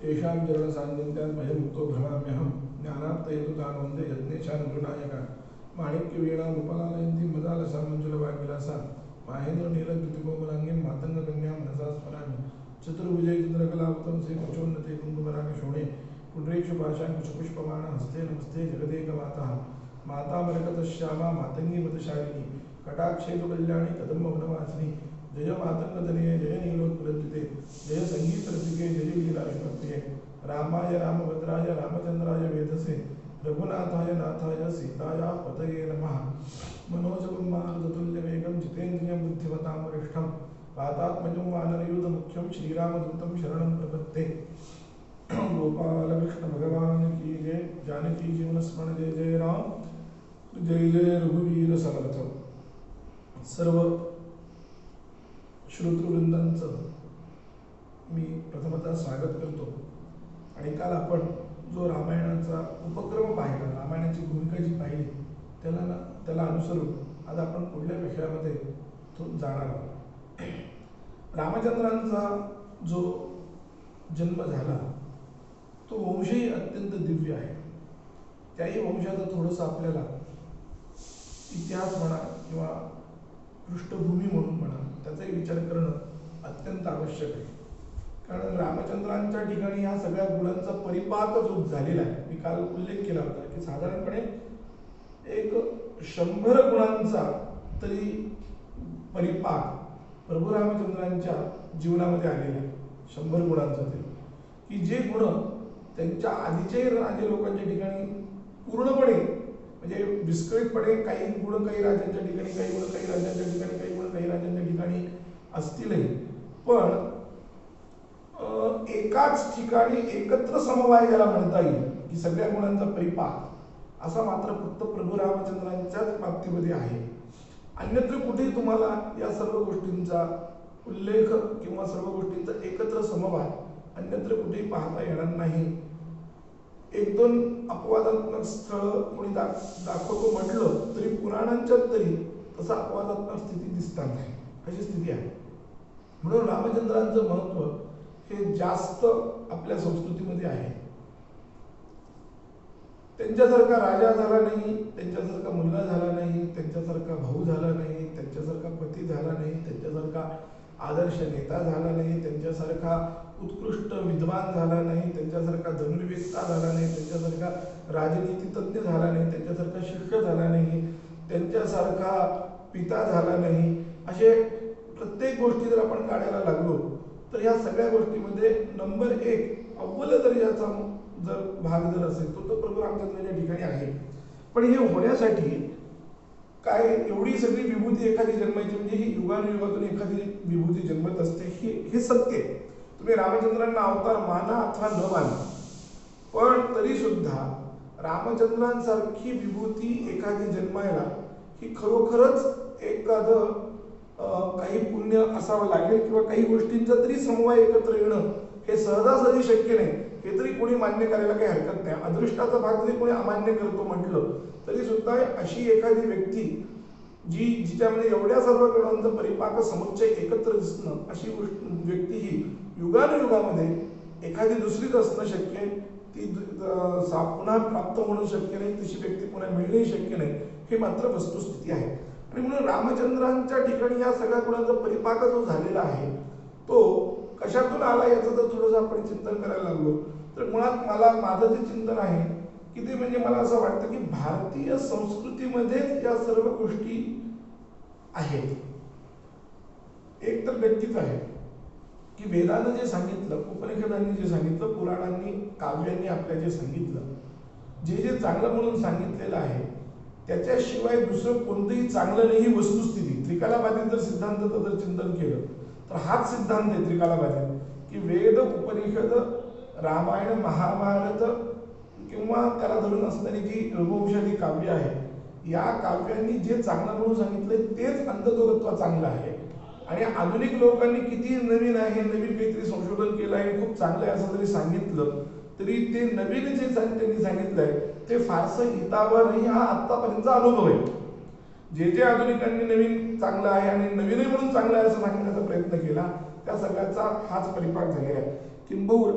येषां चरणसान्निध्यात् भयमुक्तो भ्रमाम्यहं ज्ञानाप्तयतु तानवन्दे यज्ञेशानुगुणायका माणिक्यवीणामुपलालयन्तीं मदालसामञ्जुलवाग्विलासा माहेन्द्रनीलद्युतिकोमलाङ्गीं मातङ्गकन्यां मनसा स्मरामि चतुर्भुजे चन्द्रकलावतं श्रीकुचोन्नते कुङ्कुमरागशोणे पुण्ड्रेक्षुपाशाङ्कुशपुष्पमाणहस्ते नमस्ते जगदेकमातः मातामरकतश्यामा मातङ्गीमतशालिनी कटाक्षे तु कल्याणी कदम्बवनवासिनी जय मातङ्गतनये जय नीलोत्पलद्युते जय सङ्गीतरसिके जय लीलाविभक्ते रामाय रामभद्राय रामचन्द्राय वेधसे रघुनाथाय नाथाय सीताया पतये नमः मनोजवं मारुततुल्यवेगं जितेन्द्रियं बुद्धिमतां वरिष्ठं वातात्मजं वानरयूथमुख्यं श्रीरामदूतं शरणं प्रपद्ये गोपालकृष्ण भगवान की जय जानकी जीवन स्मरण जय जय राम जय जय रघुवीर समर्थ। सर्व श्रोतृवृंदांचं मी प्रथमतः स्वागत करतो। आणि काल आपण जो रामायणाचा उपक्रम पाहिला, रामायणाची भूमिका जी पाहिली, त्याला अनुसरून आज आपण पुढल्या विषयामध्ये जाणार आहोत। रामचंद्रांचा जो जन्म झाला तो वंशही अत्यंत दिव्य आहे। त्याही वंशाचा थोडंसं आपल्याला इतिहास म्हणा किंवा पृष्ठभूमी म्हणून म्हणा त्याचाही विचार करणं अत्यंत आवश्यक आहे। कारण रामचंद्रांच्या ठिकाणी ह्या सगळ्या गुणांचा परिपाक जो झालेला आहे, मी काल उल्लेख केला होता की साधारणपणे एक 100 गुणांचा तरी परिपाक प्रभू रामचंद्रांच्या जीवनामध्ये आलेला आहे। 100 गुणांचा तरी, की जे गुण त्यांच्या आधीच्याही राजे लोकांच्या ठिकाणी पूर्णपणे म्हणजे विस्कळीतपणे काही गुण काही राजांच्या ठिकाणी, काही गुण काही राजांच्या ठिकाणी, काही गुण काही राजांच्या ठिकाणी असतीलही, पण एकाच ठिकाणी एकत्र समवाय ज्याला म्हणता येईल की सगळ्या गुणांचा परिपाक असा मात्र फक्त प्रभू रामचंद्रांच्याच बाबतीमध्ये आहे। अन्यत्र कुठेही तुम्हाला या सर्व गोष्टींचा उल्लेख किंवा सर्व गोष्टींचा एकत्र समवाय अन्यत्र कुठेही पाहता येणार नाही। एक दोन अपवादात्मक स्थळ कोणी दाखवतो म्हटलं तरी पुराणांच्यात तरी तसा अपवादात्मक स्थिती दिसतात नाही, अशी स्थिती आहे। म्हणून रामचंद्रांचं महत्व हे जास्त आपल्या संस्कृतीमध्ये आहे। त्यांच्यासारखा राजा झाला नाही, त्यांच्यासारखा मुलगा झाला नाही, त्यांच्यासारखा भाऊ झाला नाही, त्यांच्यासारखा पती झाला नाही, त्यांच्यासारखा आदर्श नेता झाला नाही, त्यांच्यासारखा उत्कृष्ट विद्वान झाला नाही, त्यांच्यासारखा धनुर्वेत्ता झाला नाही, त्यांच्यासारखा राजनीतितज्ञ झाला नाही, त्यांच्यासारखा शिष्य झाला नाही, त्यांच्यासारखा पिता झाला नाही। असे प्रत्येक गोष्टी जर आपण काढायला लागलो तर या सगळ्या गोष्टीमध्ये नंबर 1 अव्वल दर्जाचा जर भाग जर असेल तो प्रभू रामचंद्राच्या ठिकाणी आहे। पण हे होण्यासाठी काय एवढी सगळी विभूती एखादी जन्मायची म्हणजे ही युगानुयुगातून एखादी विभूती जन्मत असते, हे सत्य आहे। तुम्ही रामचंद्रांना अवतार माना अथवा न माना, पण तरी सुद्धा रामचंद्रांसारखी विभूती एखादी जन्मायला ही खरोखरच एखादं काही पुण्य असावं लागेल किंवा काही गोष्टींचा तरी समवाय एकत्र येणं हे सहजासहजी शक्य नाही, हे तरी कोणी मान्य करायला काही हरकत नाही। अदृष्टाचा भाग जरी कोणी अमान्य करतो म्हटलं तरी सुद्धा अशी एखादी व्यक्ती जिच्यामध्ये एवढ्या सर्व गुणांचा परिपाक समुच्चय एकत्र दिसणं, अशी व्यक्ती ही युगानुयुगामध्ये एखादी दुसरीच असणं शक्य आहे। ती पुन्हा प्राप्त होणं शक्य नाही, तशी व्यक्ती पुन्हा मिळणंही शक्य नाही, हे मात्र वस्तुस्थिती आहे। आणि म्हणून रामचंद्रांच्या ठिकाणी या सगळ्या गुणांचा परिपाक जो झालेला आहे तो कशातून आला याचं जर थोडंसं आपण चिंतन करायला लागलो तर मुळात माझं जे चिंतन आहे की ते म्हणजे मला असं वाटतं की भारतीय संस्कृतीमध्येच या सर्व गोष्टी आहेत। एक तर नक्कीच आहे की वेदानं जे सांगितलं, उपनिषदांनी जे सांगितलं, पुराणांनी काव्यांनी आपल्या जे सांगितलं, जे चांगलं म्हणून सांगितलेलं आहे त्याच्याशिवाय दुसरं कोणतंही चांगलं नाही, ही वस्तुस्थिती। त्रिकालाबाधित जर सिद्धांताचं जर चिंतन केलं तर हाच सिद्धांत आहे त्रिकालाबाधित, की वेद, उपनिषद, रामायण, महाभारत किंवा त्याला धरून असणारी जी रघुवंशाची काव्य आहे, या काव्यांनी जे चांगलं म्हणून सांगितलंय तेच अंततोगत्वा चांगलं आहे। आणि आधुनिक लोकांनी किती नवीन आहे, नवीन काहीतरी संशोधन केलं आहे, खूप चांगलं आहे असं जरी सांगितलं तरी ते नवीन जे त्यांनी सांगितलंय ते फारसं हितावह नाही, हा आतापर्यंतचा अनुभव आहे। जे आधुनिकांनी नवीन चांगलं आहे आणि नवीनही म्हणून चांगलं आहे असं सांगण्याचा प्रयत्न केला त्या सगळ्याचा हाच परिपाक झालेला आहे। किंबहुना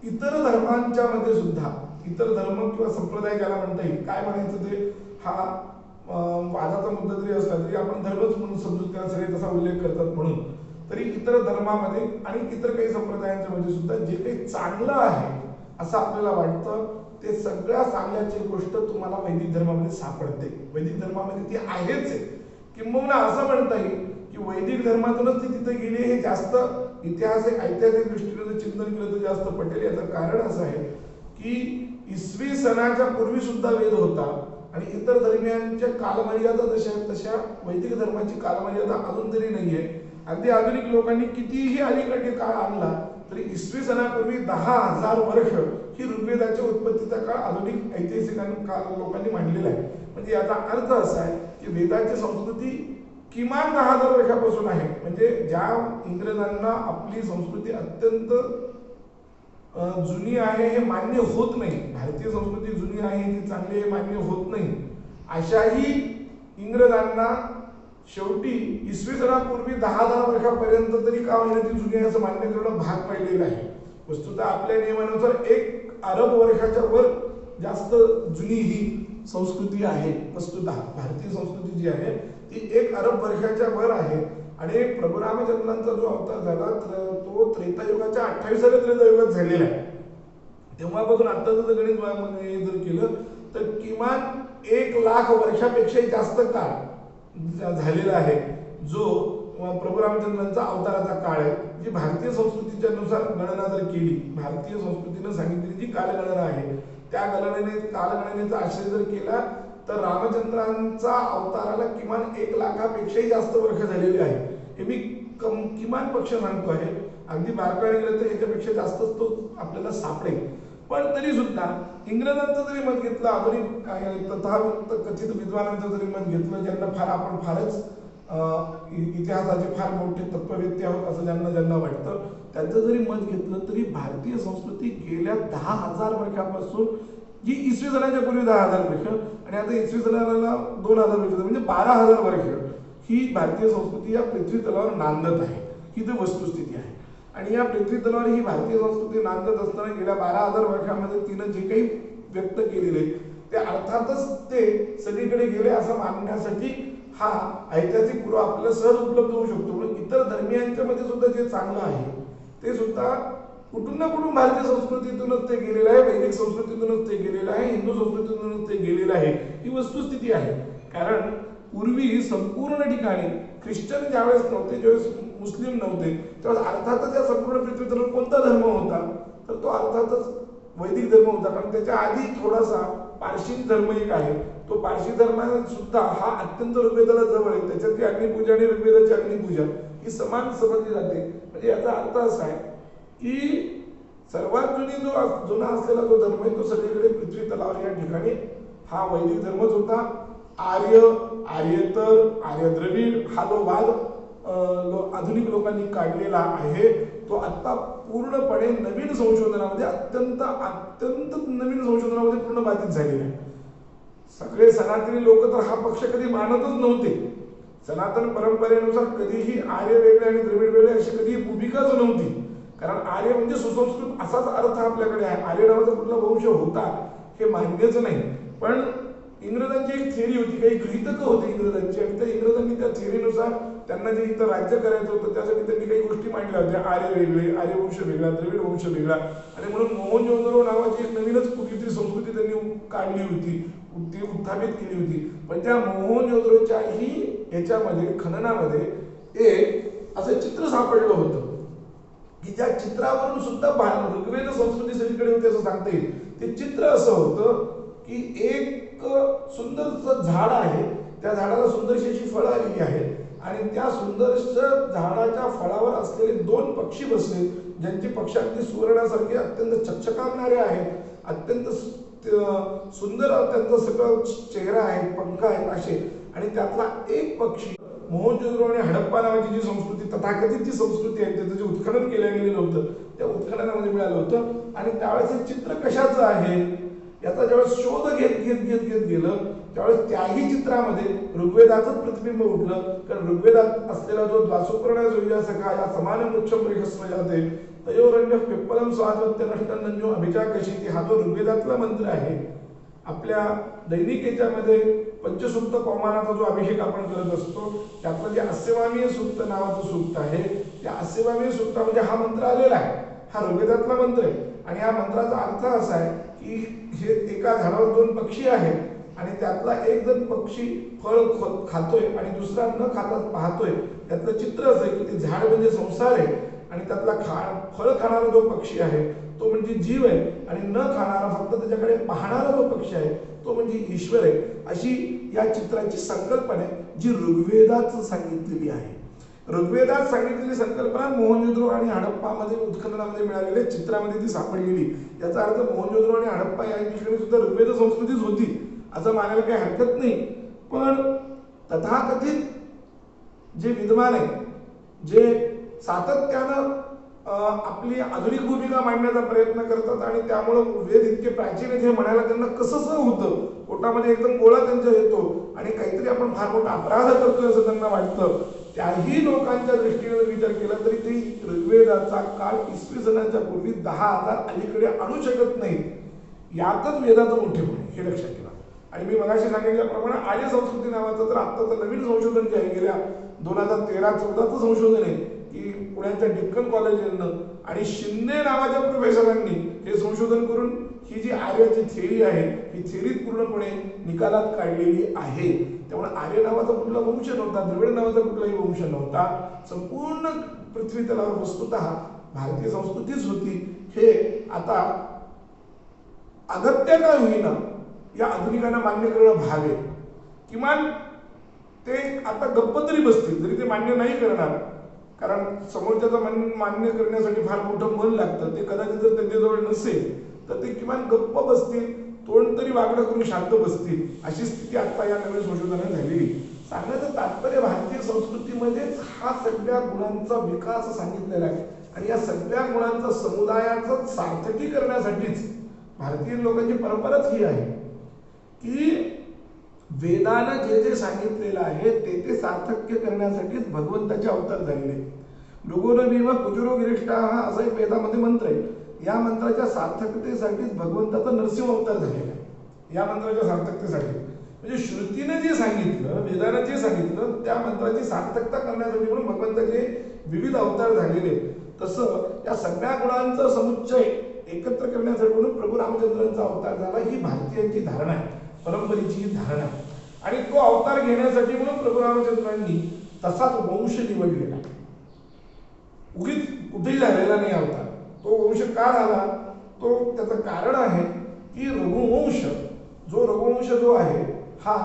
इतर धर्मांच्या मध्ये सुद्धा, इतर धर्म किंवा संप्रदाय ज्याला म्हणता येईल, काय म्हणायचं ते, हा वादाचा मुद्दा जरी असला तरी आपण धर्मच म्हणून समजून त्याला सगळे तसा उल्लेख करतात म्हणून, तरी इतर धर्मामध्ये आणि इतर काही संप्रदायांच्या मध्ये सुद्धा जे काही चांगलं आहे असं आपल्याला वाटतं, ते सगळ्या चांगल्याची गोष्ट तुम्हाला वैदिक धर्मामध्ये सापडते. वैदिक धर्मामध्ये ती आहेच आहे. किंबहुना असं म्हणता येईल की वैदिक धर्मातूनच ती तिथे गेली. हे जास्त ऐतिहासिक दृष्टीने जर चिंतन केलं तर जास्त पटेल. याचं कारण असं आहे की इसवी सनाच्या पूर्वी सुद्धा वेद होता आणि इतर धर्मियांच्या कालमर्यादा जशा आहेत तशा वैदिक धर्माची कालमर्यादा अजून तरी नाहीये. अगदी आधुनिक लोकांनी कितीही अलीकडे काळ आणला तरी इसवी सनापूर्वी 10,000 वर्ष ही ऋग्वेदाच्या उत्पत्तीचा काळ आधुनिक ऐतिहासिक लोकांनी मांडलेला आहे. म्हणजे याचा अर्थ असा आहे की वेदाची संस्कृती किमान 10,000 वर्षापासून आहे. म्हणजे ज्या इंग्रजांना आपली संस्कृती अत्यंत जुनी आहे हे मान्य होत नाही, भारतीय संस्कृती जुनी आहे ती चांगली आहे मान्य होत नाही, अशाही इंग्रजांना शेवटी इसवी सनापूर्वी 10,000 वर्षापर्यंत तरी का होईना ती जुनी आहे असं मान्य करणं भाग पडलेलं आहे. वस्तुतः आपल्या नियमानुसार 1 अरब वर्षाच्या वर जास्त जुनी ही संस्कृती आहे. वस्तुतः भारतीय संस्कृती जी आहे ती 1 अरब वर्षाच्या वर आहे. आणि प्रभू रामचंद्रांचा जो अवतार झाला तो त्रेतायुगाच्या 28व्या त्रेतायुगात झालेला आहे. तेव्हापासून आत्ताचं जर गणित जर केलं तर किमान 1,00,000 वर्षापेक्षा जास्त काळ झालेला आहे जो प्रभू रामचंद्रांचा अवताराचा काळ आहे. जी भारतीय संस्कृतीच्या नुसार गणना जर केली, भारतीय संस्कृतीनं सांगितलेली जी कालगणना आहे त्या कालगणनेचा आश्रय जर केला तर रामचंद्रांचा अवताराला किमान 1,00,000पेक्षाही जास्त वर्ष झालेली आहे. हे मी किमान पक्ष सांगतो आहे. अगदी बारकाईने गेलं तर याच्यापेक्षा जास्तच तो आपल्याला सापडेल. पण तरी सुद्धा इंग्रजांचं जरी मत घेतलं, आधुनिक तथाकथित विद्वानांचं जरी मत घेतलं, ज्यांना आपण फारच इतिहासाचे फार मोठे तत्ववेत्ते आहोत असं ज्यांना वाटतं, त्यांचं जरी मत घेतलं तरी भारतीय संस्कृती गेल्या 10,000 वर्षापासून, जी इसवी सनाच्या पूर्वी 10,000 वर्ष आणि आता इसवी सनाला 2,000 वर्ष, म्हणजे 12,000 वर्ष ही भारतीय संस्कृती या पृथ्वी तलावर नांदत आहे. ही तर वस्तुस्थिती आहे. आणि या पृथ्वी तलावर ही भारतीय संस्कृती नांदत असताना गेल्या 12,000 वर्षामध्ये तिनं जे काही व्यक्त केलेले ते अर्थातच ते सगळीकडे गेले असं मानण्यासाठी हा ऐतिहासिक पुरावा आपल्याला सहज उपलब्ध होऊ शकतो. म्हणून इतर धर्मियांच्या मध्ये सुद्धा जे चांगलं आहे ते सुद्धा कुठून ना कुठून भारतीय संस्कृतीतूनच ते गेलेलं आहे, वैदिक संस्कृतीतूनच ते गेलेलं आहे, हिंदू संस्कृतीतूनच ते गेलेलं आहे. ही वस्तुस्थिती आहे. कारण पूर्वी संपूर्ण ठिकाणी ख्रिश्चन ज्यावेळेस नव्हते, ज्यावेळेस मुस्लिम नव्हते, त्यावेळेस अर्थातच या संपूर्ण पृथ्वीवर कोणता धर्म होता तर तो अर्थातच वैदिक धर्म होता. कारण त्याच्या आधी थोडासा पारशी धर्म एक आहे. तो पारशी धर्म सुद्धा हा अत्यंत ऋग्वेदाला जवळ आहे. त्याच्यातली अग्निपूजा आणि ऋग्वेदाची अग्निपूजा ही समान समजली जाते. म्हणजे याचा अर्थ असा आहे की सर्वात जुना असलेला जो धर्म आहे तो सगळीकडे पृथ्वी तलावर या ठिकाणी हा वैदिक धर्मच होता. आर्येतर, आर्य द्रविड हा जो वाद आधुनिक लोकांनी काढलेला आहे तो आता पूर्णपणे नवीन संशोधनामध्ये अत्यंत नवीन संशोधनामध्ये पूर्ण बाधित झालेला आहे. सगळे सनातनी लोक तर हा पक्ष कधी मानतच नव्हते. सनातन परंपरेनुसार कधीही आर्य वेगळे आणि द्रविड वेगळे अशी कधी भूमिकाच नव्हती. कारण आर्य म्हणजे सुसंस्कृत असाच अर्थ आपल्याकडे आहे. आर्य नावाचा कुठला वंश होता हे मान्यच नाही. पण इंग्रजांची एक थिअरी होती, काही गृहीतक होती इंग्रजांची, आणि त्या इंग्रजांनी त्या थिअरीनुसार त्यांना जे इथं राज्य करायचं होतं त्यासाठी त्यांनी काही गोष्टी मांडल्या होत्या. आर्य वेगळे, आर्य वंश वेगळा, द्रविड वंश वेगळा, आणि म्हणून मोहनजोदडो नावाची एक नवीनच कुठलीतरी संस्कृती त्यांनी काढली होती, ती उत्थापित केली होती. पण त्या मोहनजोदडोच्याही याच्यामध्ये खननामध्ये एक असं चित्र सापडलं होतं की ज्या चित्रावरून सुद्धा ऋग्वेद संस्कृती सगळीकडे होती असं सांगता येईल. ते चित्र असं होतं की एक सुंदरचं झाड आहे, त्या झाडाला सुंदरशी अशी फळं आलेली आहेत आणि त्या सुंदरशा झाडाच्या फळावर असलेले 2 पक्षी बसले, ज्यांची पक्षांची सुवर्णासारखे अत्यंत चकचकावणारे आहेत, अत्यंत सुंदर त्यांचा सगळं चेहरा आहे, पंख आहेत असे. आणि त्यातला एक पक्षी मोहनजोदडो आणि हडप्पा नावाची जी संस्कृती, तथाकथित जी संस्कृती आहे त्याचं जे उत्खनन केलं गेलेलं होतं त्या उत्खननामध्ये मिळालं होतं. आणि त्यावेळेस हे चित्र कशाचं आहे याचा ज्यावेळेस शोध घेत गेलं त्यावेळेस त्याही चित्रामध्ये ऋग्वेदाचंच प्रतिबिंब उठलं. कारण ऋग्वेदात असलेला जो द्वासुपर्ण सखा या समान वृक्षम रेखस्व जाते, तयोरण्य पिप्पलम स्वातंत्र्य नष्टनंजो अभिजाकशीती, हा जो ऋग्वेदातला मंत्र आहे. आपल्या दैनिक याच्यामध्ये पंचसूक्त कौमानाचा जो अभिषेक आपण करत असतो त्यातलं जे अस्यवामीय सूक्त नावाचं सूक्त आहे, त्या अस्यवामीय सूक्तामध्ये हा मंत्र आलेला आहे. हा ऋग्वेदातला मंत्र आहे आणि या मंत्राचा अर्थ असा आहे की हे एका झाडावर दोन पक्षी आहेत आणि त्यातला एक जण पक्षी फळ खातोय आणि दुसरा न खाता पाहतोय. त्यातलं चित्र असं आहे की ते झाड म्हणजे संसार आहे आणि त्यातला फळ खाणारा जो पक्षी आहे तो म्हणजे जीव आहे आणि न खाणारा फक्त त्याच्याकडे पाहणारा जो पक्षी आहे तो म्हणजे ईश्वर आहे. अशी या चित्राची संकल्पना आहे जी ऋग्वेदात सांगितलेली आहे. ऋग्वेदात सांगितलेली संकल्पना मोहनजोदडो आणि हडप्पामध्ये उत्खननामध्ये मिळालेल्या चित्रामध्ये ती सापडलेली. याचा अर्थ मोहनजोदडो आणि हडप्पा या ठिकाणी सुद्धा ऋग्वेद संस्कृतीच होती असं मानायला काही हरकत नाही. पण तथाकथित जे विद्वान आहे, जे सातत्यानं आपली आधुनिक भूमिका मांडण्याचा प्रयत्न करतात आणि त्यामुळे वेद इतके प्राचीन आहेत हे म्हणायला त्यांना कसं होतं. पोटामध्ये एकदम गोळा त्यांच्या येतो आणि काहीतरी आपण फार मोठा अपराध करतोय असं त्यांना वाटतं. त्याही लोकांच्या दृष्टीने विचार केला तरी ते ऋग्वेदाचा काळ इसवी सनाच्या पूर्वी 10,000 अलीकडे आणू शकत नाहीत. यातच वेदाचं मोठेपण हे लक्षात घ्या. आणि मी मगाशी सांगितल्याप्रमाणे आर्य संस्कृती नावाचं तर आत्ताचं नवीन संशोधन जे आहे गेल्या 2013-14चं संशोधन आहे की पुण्याच्या डेक्कन कॉलेजनं आणि शिंदे नावाच्या प्रोफेसरांनी हे संशोधन करून ही जी आर्याची थेअरी आहे ही थेअरी पूर्णपणे निकालात काढलेली आहे. त्यामुळे आर्य नावाचा कुठला वंश नव्हता, द्रविड नावाचा कुठलाही वंश नव्हता. संपूर्ण पृथ्वी तलावर वस्तुतः भारतीय संस्कृतीच होती. हे आता अगत्य का होईना या आधुनिकांना मान्य करणं भाग आहे. किमान ते आता गप्प तरी बसतील, जरी ते मान्य नाही करणार, कारण समोरच्याचं मान्य करण्यासाठी फार मोठं मन लागतं. ते कदाचित जर त्यांच्याजवळ नसेल तर ते किमान गप्प बसतील, तोंड तरी वाकडं करून शांत बसतील. अशी स्थिती आता या नवीन संशोधनात झालेली. सांगण्याचं तात्पर्य भारतीय संस्कृतीमध्येच हा सगळ्या गुणांचा विकास सांगितलेला आहे आणि या सगळ्या गुणांचा समुदायाचं सार्थकी करण्यासाठीच भारतीय लोकांची परंपराच ही आहे की वेदानं जे जे सांगितलेलं आहे ते सार्थक्य करण्यासाठीच भगवंताचे अवतार झालेले. मृगोनवीव कुजुरो गिरिष्ठा हा असा एक वेदामध्ये मंत्र आहे. या मंत्राच्या सार्थकतेसाठीच भगवंताचा नरसिंह अवतार झालेला आहे. या मंत्राच्या सार्थकतेसाठी म्हणजे श्रुतीने जे सांगितलं, वेदानं जे सांगितलं त्या मंत्राची सार्थकता करण्यासाठी म्हणून भगवंताचे विविध अवतार झालेले. तसं या सगळ्या गुणांचा समुच्चय एकत्र करण्यासाठी म्हणून प्रभू रामचंद्रांचा अवतार झाला. ही भारतीयांची धारणा आहे, परंपरेची धारणा आहे. आणि तो अवतार घेण्यासाठी म्हणून प्रभू रामचंद्रांनी तसाच वंश निवडलेला. उगीच कुठेही झालेला नाही अवतार. तो वंश का झाला, तो त्याचं कारण आहे की रघुवंश जो आहे हा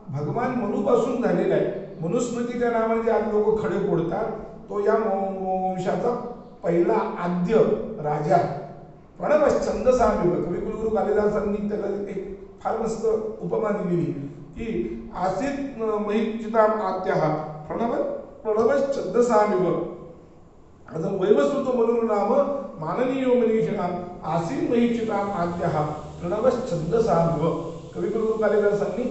भगवान मनुपासून झालेला आहे. मनुस्मृतीच्या नावाने जे आज लोक खडे फोडतात तो या वंशाचा पहिला आद्य राजा प्रणवश्चंदसा विभ. कविकुलगुरू कालिदासांनी त्याला एक फार मस्त उपमा दिलेली की आसीत महिचिताम आद्यः प्रणवश्चंदसा विभ. आता वैवस्वतो म्हणून नाम माननीयो मनीषिणाम आसीन महिचिताम आद्यः प्रणवश्चंदसा विभ. कविकुलगुरू कालिदासांनी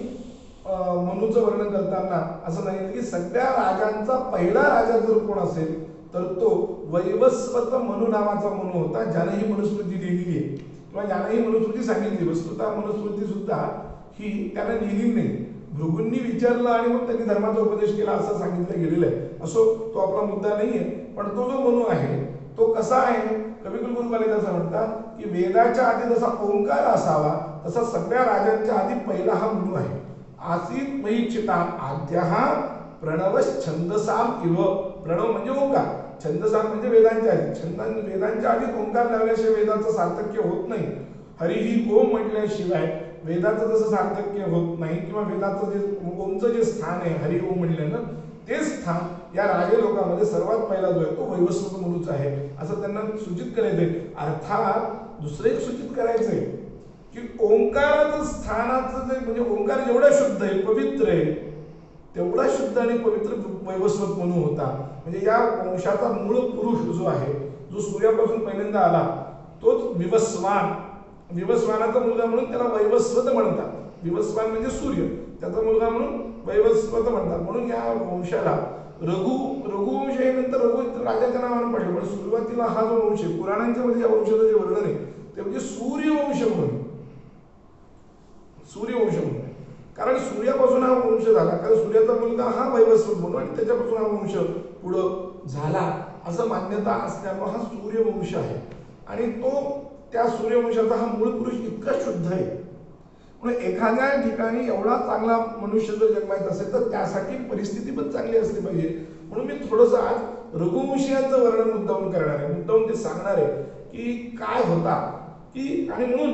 मनुचं वर्णन करताना असं सांगितलं की सगळ्या राजांचा पहिला राजा जर कोण असेल तर तो वैवस्वत मनु नावाचा मनु होता, ज्याने ही मनुस्मृती लिहिली आहे किंवा ज्याने ही मनुस्मृती सांगितली. वस्तुतः मनुस्मृती सुद्धा ही त्याने लिहिली नाही, भृगूंनी विचारलं आणि मग त्यांनी धर्माचा उपदेश केला असं सांगितलं गेलेलं आहे. असो, तो आपला मुद्दा नाहीये. पण तो जो मनु आहे तो कसा आहे, कविकुलगुरू कालिदास म्हणतात की वेदाच्या आधी जसा ओंकार असावा तसा सगळ्या राजांच्या आधी पहिला हा मनु आहे. आसीत मयीचिताम आद्यः प्रणवश्चंदसाम इव. प्रणव म्हणजे ओंकार, छंदसाम म्हणजे वेदांच्या आधी. वेदांच्या आधी ओंकार लावल्याशिवाय वेदाचं सार्थक्य होत नाही. हरिही ओम म्हटल्याशिवाय वेदाचं जसं सार्थक्य होत नाही किंवा वेदाचं जे ओमचं जे स्थान आहे हरि ओम म्हटल्यानं ते स्थान या राजे लोकांमध्ये सर्वात पहिला जो आहे तो वैवस्वत मनुचा आहे असं त्यांना सूचित करायचंय. अर्थात दुसरं एक सूचित करायचंय की ओंकाराचं स्थानाचं जे म्हणजे ओंकार जेवढा शुद्ध आहे, पवित्र आहे, तेवढा शुद्ध आणि पवित्र वैवस्वत मनु होता. म्हणजे या वंशाचा मूळ पुरुष जो आहे, जो सूर्यापासून पहिल्यांदा आला तोच विवस्वान. विवस्वानाचा मुलगा म्हणून त्याला वैवस्वत म्हणतात. विवस्वान म्हणजे सूर्य, त्याचा मुलगा म्हणून वैवस्वत म्हणतात. म्हणून या वंशाला रघुवंश हे नंतर रघु राजाच्या नावानं पडलं, पण सुरुवातीला हा जो वंश आहे, पुराणांच्या मध्ये या वंशाचं जे वर्णन आहे ते म्हणजे सूर्यवंश म्हणून, सूर्यवंश म्हणून, कारण सूर्यापासून हा वंश झाला, कारण सूर्याचा मुलगा हा वैवस्वत म्हणून आणि त्याच्यापासून हा वंश पुढं झाला असं मान्यता असल्यामुळे हा सूर्यवंश आहे. आणि तो त्या सूर्यवंशाचा हा मूळ पुरुष इतका शुद्ध आहे. म्हणून एखाद्या ठिकाणी एवढा चांगला मनुष्य जर जन्मायचा असेल तर त्यासाठी परिस्थिती पण चांगली असली पाहिजे. म्हणून मी थोडंसं आज रघुवंशीयांचं वर्णन मुद्दामून करणार आहे, मुद्दामून ते सांगणार आहे की काय होता की. आणि म्हणून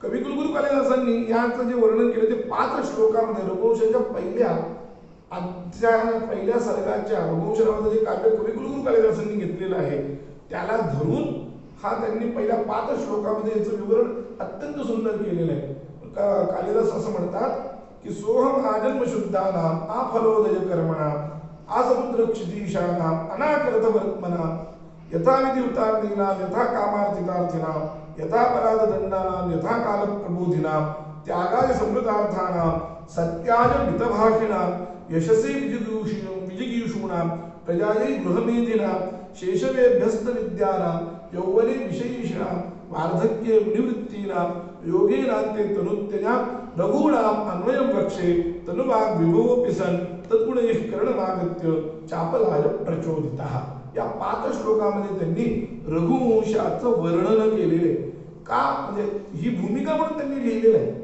कविकुलगुरू कालिदासांनी याचं जे वर्णन केलं ते 5 श्लोकामध्ये रघुवंशाच्या पहिल्या सर्गाच्या रघुवंश नावाचं जे काव्य कविकुलगुरू कालिदासांनी घेतलेलं आहे त्याला धरून हा त्यांनी पहिल्या 5 श्लोकामध्ये याचं विवरण अत्यंत सुंदर केलेलं आहे. कालिदास असं म्हणतात की सोहम आजन्म शुद्धानाम आफलोदय कर्मणाम आसमुद्र क्षितीशानाम अनाकर्त वर्त्मनाम यथाविधी उतारणीनाम यथा कामार्थितार्थिनाम यथा पराध दंडानाम यथा काल प्रबोधिनाम त्यागाय समृद्धार्थानाम सत्याय मितभाषिणाम यशसे विजिगीषूणाम प्रजायै गृहमेधिनाम शेषवेभ्यस्त विद्यानाम यौवने विषयीषिणाम वार्धक्ये मुनिवृत्तीनाम योगेनान्ते तनुत्यजाम रघूणाम अन्वयं वक्षे तनुवाग विभवोऽपि सन् तद्गुणैः कर्णमागत्य चापलाय प्रचोदितः. या 5 श्लोकामध्ये त्यांनी रघुवंशाचं वर्णन केलेले का, म्हणजे ही भूमिका म्हणून त्यांनी लिहिलेलं आहे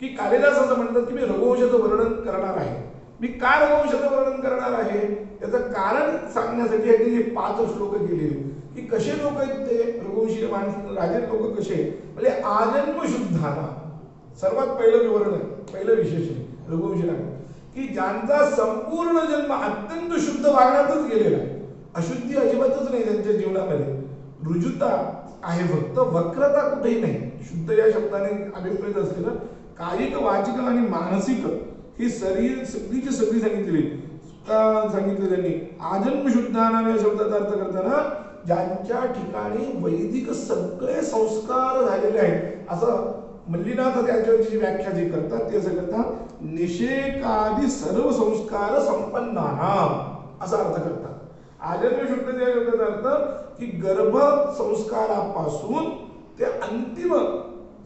की कालिदास असं म्हणतात की मी रघुवंशाचं वर्णन करणार आहे. मी का रघुवंशाचं वर्णन करणार आहे याचं कारण सांगण्यासाठी यांनी हे 5 श्लोक केलेले की कसे लोक आहेत ते रघुवंशी राजे लोक कसे, म्हणजे आजन्म शुद्धाना सर्वात पहिलं विवरण आहे, पहिलं विशेषण रघुवंशीला की ज्यांचा संपूर्ण जन्म अत्यंत शुद्ध वागण्यातच गेलेला आहे. अशुद्धी अजिबातच नाही त्यांच्या जीवनामध्ये, रुजुता आहे फक्त, वक्रता कुठेही नाही. शुद्ध या शब्दाने अभिप्रेत असलेलं कायिक वाचिक आणि मानसिक ही सगळीची सगळी सांगितली त्यांनी. आजन्म शुद्धानाम या शब्दाचा अर्थ करताना ज्यांच्या ठिकाणी वैदिक सगळे संस्कार झालेले आहेत असं मल्लीनाथ त्याच्यावरची व्याख्या जी करतात ते असं करतात निषेकादी सर्व संस्कार संपन्नानाम असा अर्थ करतात. आजन्म शुद्ध या शब्दाचा अर्थ की गर्भ संस्कारापासून ते अंतिम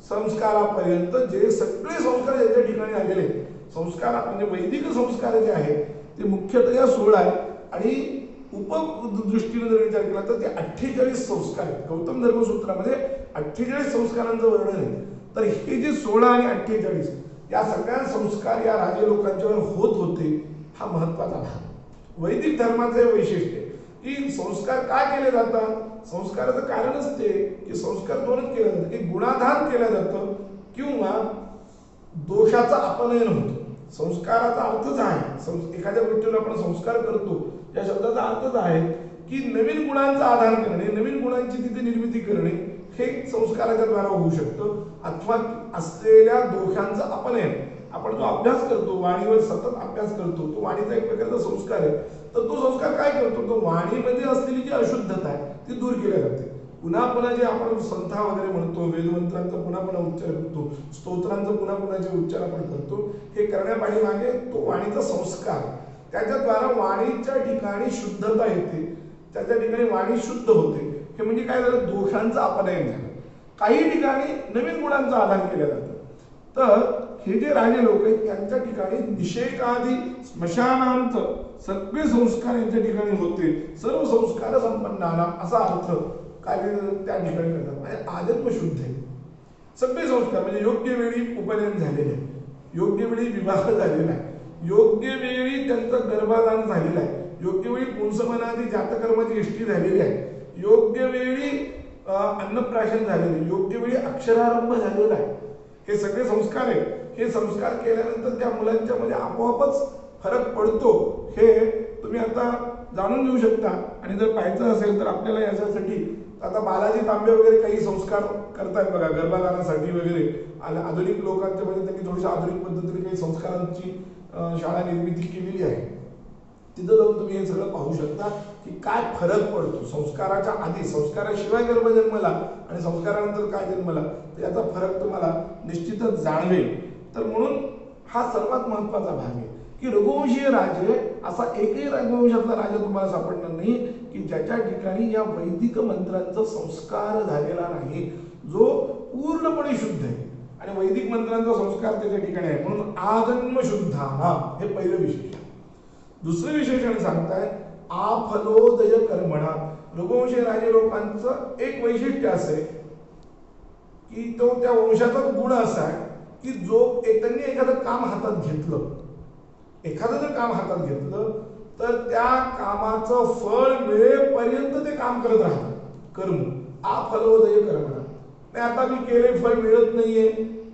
संस्कारापर्यंत जे सगळे संस्कार ज्यांच्या ठिकाणी आलेले संस्कार म्हणजे वैदिक संस्कार जे आहेत ते मुख्यतः 16 आहे आणि उपदृष्टीने जर विचार केला तर ते 48 संस्कार आहेत. गौतम धर्मसूत्रामध्ये 48 संस्कारांचं वर्णन आहे. तर हे जे 16 आणि 48 या सगळ्या संस्कार या राजे लोकांच्यावर होत होते हा महत्वाचा भाग. वैदिक धर्माचे वैशिष्ट्य की संस्कार का केले जातात, संस्काराचं कारणच ते की संस्कार 2च केले जातात की गुणाधान केलं जातं किंवा दोषाचा अपनयन होतं. संस्काराचा अर्थच आहे, एखाद्या गोष्टीला आपण संस्कार करतो या शब्दाचा अर्थच आहे की नवीन गुणांचा आधार करणे, नवीन गुणांची तिथे निर्मिती करणे हे संस्काराच्या द्वारा होऊ शकतं. अथवा असलेल्या दोषांचं अपनयन, आपण जो अभ्यास करतो वाणीवर सतत अभ्यास करतो तो वाणीचा एक प्रकारचा संस्कार आहे. तर तो संस्कार काय करतो, तो वाणीमध्ये असलेली जी अशुद्धता आहे ती दूर केली जाते. पुन्हा पुन्हा जे आपण संथा वगैरे म्हणतो, वेदमंत्रांचा पुन्हा पुन्हा उच्चार करतो, स्तोत्रांचं पुन्हा पुन्हा जे उच्चार आपण करतो हे करण्यापाठीमागे तो वाणीचा संस्कार, त्याच्याद्वारा वाणीच्या ठिकाणी शुद्धता येते, त्याच्या ठिकाणी वाणी शुद्ध होते. हे म्हणजे काय झालं, दोषांचं अपनयन झालं. काही ठिकाणी नवीन गुणांचं आधान केलं जातं. तर हे जे राजे लोक आहेत त्यांच्या ठिकाणी निषेकादी स्मशानांत सगळे संस्कार यांच्या ठिकाणी होते, सर्व संस्कार संपन्नाना असा अर्थ काय त्या ठिकाणी करतात. म्हणजे आजन्म शुद्ध आहे सगळे संस्कार, म्हणजे योग्य वेळी उपनयन झालेले आहे, योग्य वेळी विवाह झालेला आहे, योग्य वेळी त्यांचं गर्भाधान झालेलं आहे, योग्य वेळी पुंसमनादी जातकर्माची इष्टी झालेली आहे, योग्य वेळी अन्नप्राशन झालेले, योग्य वेळी अक्षरारंभ झालेला आहे. हे सगळे संस्कार आहे. हे संस्कार केल्यानंतर त्या मुलांच्या मध्ये आपोआपच फरक पडतो हे तुम्ही आता जाणून घेऊ शकता. आणि जर पाहायचं असेल तर आपल्याला याच्यासाठी आता बालाजी तांबे वगैरे काही संस्कार करतात बघा गर्भाधानासाठी वगैरे. आधुनिक लोकांच्या मध्ये त्यांनी थोडीशी आधुनिक पद्धतीने काही संस्कारांची शाळा निर्मिती केलेली आहे. तिथं जाऊन तुम्ही हे सगळं पाहू शकता की काय फरक पडतो संस्काराच्या आधी, संस्काराशिवाय गर्भ जन्मला आणि संस्कारानंतर काय जन्मला तर याचा फरक तुम्हाला निश्चितच जाणवेल. तर म्हणून हा सर्वात महत्वाचा भाग आहे की रघुवंशीय राजे असा एकही रघुवंशातला राजा तुम्हाला सापडणार नाही की ज्याच्या ठिकाणी या वैदिक मंत्रांचा संस्कार झालेला नाही, जो पूर्णपणे शुद्ध आहे. आणि वैदिक मंत्रांचा संस्कार त्याच्या ठिकाणी आहे म्हणून आजन्म शुद्धाना हे पहिलं विशेषण. दुसरं विशेषण सांगताय आफलोदय कर्मणा. रघुवंशीय राजे लोकांचं एक वैशिष्ट्य असं आहे की तो त्या वंशाचा गुण असा आहे की जो त्यांनी एखादं काम हातात घेतलं, एखादं जर काम हातात घेतलं तर त्या कामाचं फळ मिळेपर्यंत ते काम करत राहतात. कर्म आफलोदय कर्मणा. नाही आता मी केले फळ मिळत नाहीये,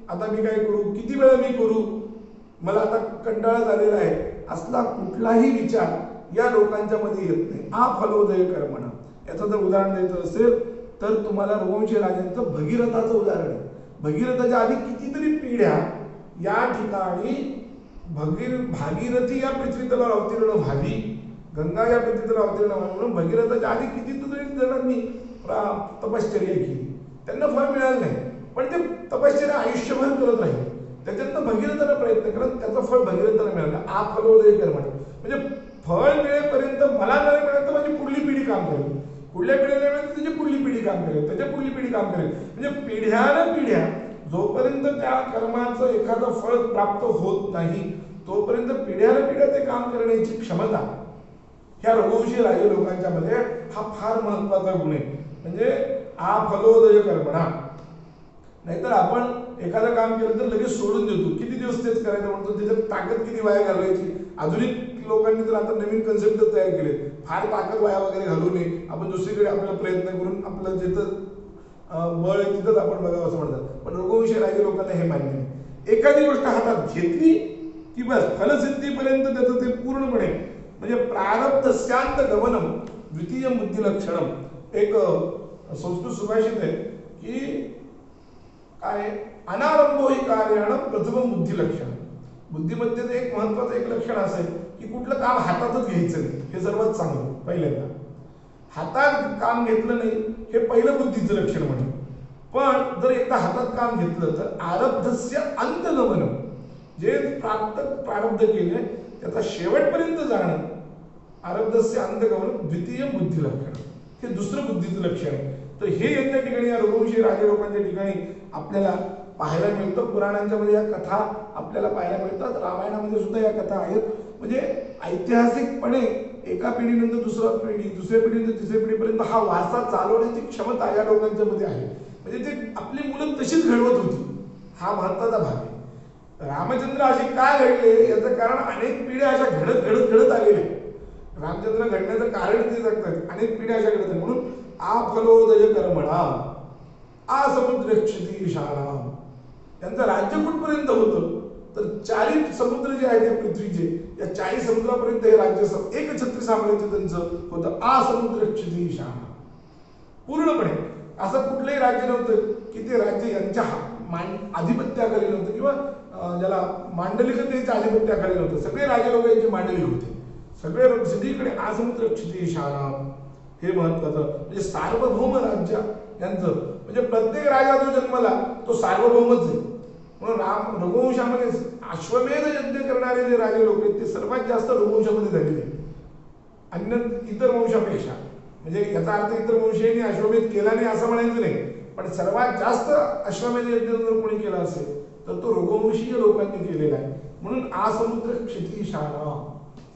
आता मी काय करू, किती वेळा मी करू, मला आता कंटाळा झालेला आहे, असला कुठलाही विचार या लोकांच्या मध्ये येत नाही. आफलोदय कर्मणा. याचं जर उदाहरण द्यायचं असेल तर तुम्हाला रघुवंशीय राजांचं भगीरथाचं उदाहरण आहे. भगीरथाच्या आधी कितीतरी पिढ्या या ठिकाणी भागीरथी या पृथ्वी तलावर अवतीर्ण व्हावी, गंगा या पृथ्वी तलावर अवतीर्ण व्हावी म्हणून भगीरथाच्या आधी कितीतरी जणांनी तपश्चर्या केली, त्यांना फळ मिळालं नाही, पण ते तपश्चर्या आयुष्यभर करत राहिले. त्याच्यातनं भगीरथाला प्रयत्न करत त्याचं फळ भगीरथाला मिळालं. आफलोदय कर्मणा म्हणजे फळ मिळेपर्यंत मला नाही मिळत तर माझी पुढली पिढी काम करेल, पुढल्या पिढीला मिळेल तर त्याची पुढली पिढी काम करेल, त्याच्या पुढली पिढी काम करेल. म्हणजे पिढ्यानं पिढ्या जोपर्यंत त्या कर्माचं एखादं फळ प्राप्त होत नाही तोपर्यंत पिढ्यानं पिढ्या ते काम करण्याची क्षमता ह्या रघुवंशीय राजे लोकांच्या मध्ये हा फार महत्वाचा गुण आहे. म्हणजे आफलोदय कर्मणा. नाहीतर आपण एखादं काम केलं तर लगेच सोडून देतो, किती दिवस तेच करायचं म्हणतो, त्याच्यात ताकद किती वाया घालवायची. आधुनिक लोकांनी तर आता नवीन कन्सेप्ट तयार केले, फार ताकद वाया वगैरे घालू नये, आपण दुसरीकडे आपला प्रयत्न करून आपलं जिथं बळ आहे तिथंच आपण बघावं असं म्हणतात. पण रघुवंशीय राजे लोकांना हे मान्य नाही. एखादी गोष्ट हातात घेतली की बस फलसिद्धीपर्यंत त्याचं ते पूर्णपणे म्हणजे प्रारब्ध शांत गमनम द्वितीय बुद्धी लक्षणम. एक संस्कृत सुभाषित आहे की काय अनारंभो ही कार्याण प्रथम बुद्धी लक्षण. बुद्धिमत्तेचं एक महत्वाचं एक लक्षण असेल की कुठलं काम हातातच घ्यायचं नाही, हे सर्वात चांगलं. पहिल्यांदा हातात काम घेतलं नाही हे पहिलं बुद्धीचं लक्षण म्हणून. पण जर एकदा हातात काम घेतलं तर आरब्धस्य अंतगमनम, जे प्रारब्ध केले त्याचा शेवटपर्यंत जाणं, आरब्धस्य अंतगमनम द्वितीय बुद्धी लक्षण, हे दुसरं बुद्धीचं लक्षण आहे. तर हे यांच्या ठिकाणी या रघुवंशीय राजे लोकांच्या ठिकाणी आपल्याला पाहायला मिळतं. पुराणांच्या मध्ये या कथा आपल्याला पाहायला मिळतात, रामायणामध्ये सुद्धा या कथा आहेत. म्हणजे ऐतिहासिकपणे एका पिढीनंतर दुसऱ्या पिढीनंतर तिसऱ्या पिढीपर्यंत हा वारसा चालवण्याची क्षमता या लोकांच्या मध्ये आहे. म्हणजे ते आपली मुलं तशीच घडवत होती, हा महत्वाचा भाग आहे. रामचंद्र असे काय घडले याचं कारण अनेक पिढ्या अशा घडत घडत घडत आलेल्या. रामचंद्र घडण्याचं कारण ते सांगतात, अनेक पिढ्या अशा घडत. म्हणून आफलोदय कर्मणा आसमुद्र क्षितिशानाम. त्यांचं राज्य कुठपर्यंत होतं तर 40 समुद्र जे आहेत पृथ्वीचे, या 40 समुद्रापर्यंत हे राज्य एकछत्री साम्राज्य त्यांचं होतं. आसमुद्र क्षितिशानाम पूर्णपणे. असं कुठलंही राज्य नव्हतं की ते राज्य यांच्या आधिपत्याखाली नव्हतं किंवा ज्याला मांडलिकतेच्या आधिपत्याखाली नव्हतं. सगळे राजे लोक यांचे मांडलिक होते, सगळे सगळीकडे आसमुद्र क्षितिशानाम. हे महत्वाचं म्हणजे सार्वभौम राज्य यांचं. म्हणजे प्रत्येक राजा जो जन्मला तो सार्वभौमच आहे. म्हणून रघुवंशामध्ये अश्वमेध यज्ञ करणारे जे राजे लोक आहेत ते सर्वात जास्त रघुवंशामध्ये झालेले अन्य इतर वंशापेक्षा. म्हणजे याचा अर्थ इतर वंशीयांनी अश्वमेध केला नाही असं म्हणायचं नाही, पण सर्वात जास्त अश्वमेध यज्ञ जर कोणी केला असेल तर तो रघुवंशीय लोकांनी केलेला आहे. म्हणून आसमुद्र क्षितिशाना,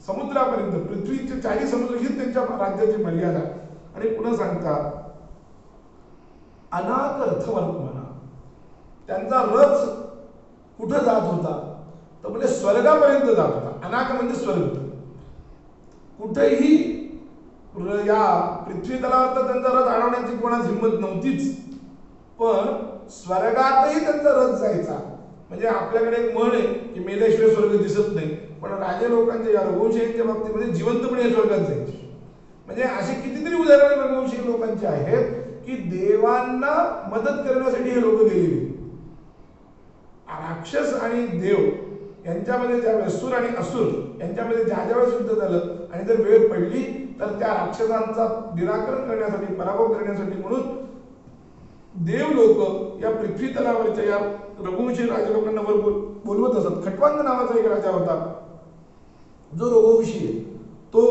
समुद्रापर्यंत पृथ्वीचे 40 समुद्र ही त्यांच्या राज्याची मर्यादा. आणि पुन्हा सांगतात अनाक अर्थवर्तमना. त्यांचा रथ कुठं जात होता तर म्हणजे स्वर्गापर्यंत जात होता. अनाक म्हणजे स्वर्ग. कुठेही या पृथ्वी तलावर तर त्यांचा रथ अडवण्याची कोणाच हिंमत नव्हतीच, पण स्वर्गातही त्यांचा रथ जायचा. म्हणजे आपल्याकडे एक म्हण आहे की मेल्याशिवाय स्वर्ग दिसत नाही, पण राजे लोकांच्या या रघुवंशीयांच्या बाबतीमध्ये जिवंतपणे स्वर्गात जायचे. म्हणजे असे कितीतरी उदाहरण रघुवंशी लोकांचे आहेत की देवांना मदत करण्यासाठी हे लोक गेलेले. राक्षस आणि देव यांच्यामध्ये ज्यावेळेस सूर आणि असुर यांच्यामध्ये ज्यावेळेस युद्ध झालं आणि जर वेळ पडली तर त्या राक्षसांचा निराकरण करण्यासाठी, पराभव करण्यासाठी म्हणून देव लोक या पृथ्वी तलावरच्या या रघुवंशी राजे लोकांना बोलवत असत. खटवांग नावाचा एक राजा होता, जो रघुवंशी आहे तो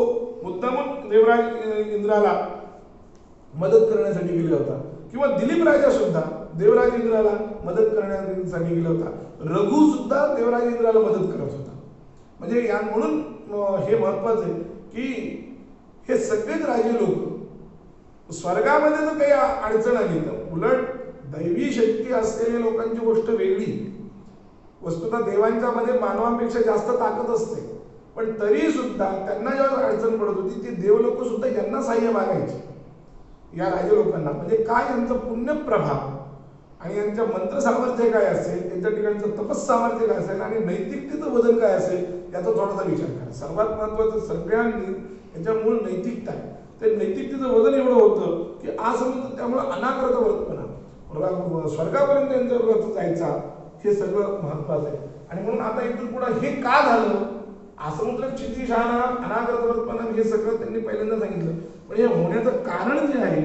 मुद्दामून देवराज इंद्राला मदत करण्यासाठी गेला होता, किंवा दिलीप राजा सुद्धा देवराज इंद्राला मदत करण्यासाठी गेला होता, रघु सुद्धा देवराज इंद्राला मदत करत होता. म्हणजे या म्हणून हे महत्वाचं आहे की हे सगळेच राजे लोक स्वर्गामध्ये जर काही अडचण आली तर उलट दैवी शक्ती असलेल्या लोकांची गोष्ट वेगळी. वस्तुतः देवांच्या मध्ये मानवांपेक्षा जास्त ताकद असते, पण तरी सुद्धा त्यांना जेव्हा अडचण पडत होती ती देव लोक सुद्धा यांना सहाय्य मागायचे या राजे लोकांना. म्हणजे काय यांचं पुण्यप्रभाव आणि यांच्या मंत्र सामर्थ्य काय असेल, त्यांच्या ठिकाणचं तपस सामर्थ्य काय असेल आणि नैतिकतेचं वजन काय असेल याचा थोडासा विचार करा. सर्वात महत्वाचं सगळ्यांनी यांच्या मूळ नैतिकता आहे. ते नैतिकतेचं वजन एवढं होतं की आज समजतं, त्यामुळे अनाकृत वर्तपणा स्वर्गापर्यंत यांचा व्रत जायचा हे सगळं महत्वाचं आहे. आणि म्हणून आता इथून पुढे हे का झालं, असमुद्र क्षितिशाना अनाकृत वर्तपणा हे सगळं त्यांनी पहिल्यांदा सांगितलं. पण हे होण्याचं कारण जे आहे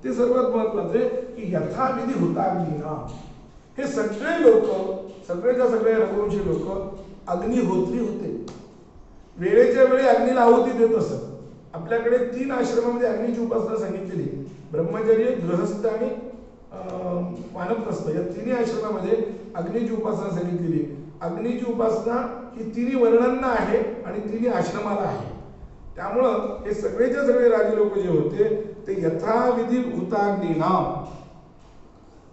ते सर्वात महत्वाचं आहे की यथाविधी हुताग्निना. हे सगळे लोक सगळेच्या सगळे रघुवंशी लोक अग्निहोत्री होते, वेळेच्या वेळी अग्नीला आहुती देत असत. आपल्याकडे 3 आश्रमामध्ये अग्नीची उपासना सांगितलेली, ब्रह्मचर्य, गृहस्थ आणि वानप्रस्थ या 3 आश्रमामध्ये अग्नीची उपासना सांगितलेली. अग्नीची उपासना ही 3 वर्णांना आहे आणि 3 आश्रमाला आहे. त्यामुळं हे सगळेच्या सगळे राजे लोक जे होते ते यथाविधी हुताग्निना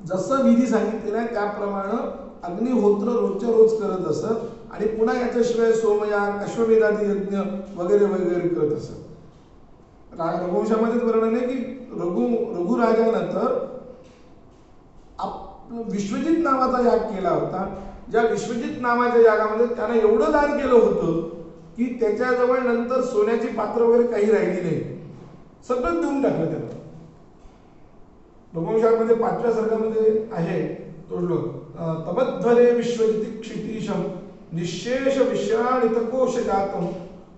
जसं विधी सांगितलेला आहे त्याप्रमाणे अग्निहोत्र रोजच्या रोज करत असत. आणि पुन्हा याच्याशिवाय सोमयाग, अश्वमेधादी यज्ञ वगैरे वगैरे करत असत. रघुवंशामध्येच वर्णन आहे की रघुराजानंतर विश्वजित नावाचा याग केला होता. ज्या विश्वजित नावाच्या यागामध्ये त्यानं एवढं दान केलं होतं की त्याच्याजवळ नंतर सोन्याची पात्र वगैरे काही राहिली नाही, सगळं देऊन टाकलं त्यानं. रघुवंशामध्ये 5व्या सर्गामध्ये आहे तो श्लोक, तबध्वरे विश्वजित क्षितिशम निशेष विश्राणितकोश जातम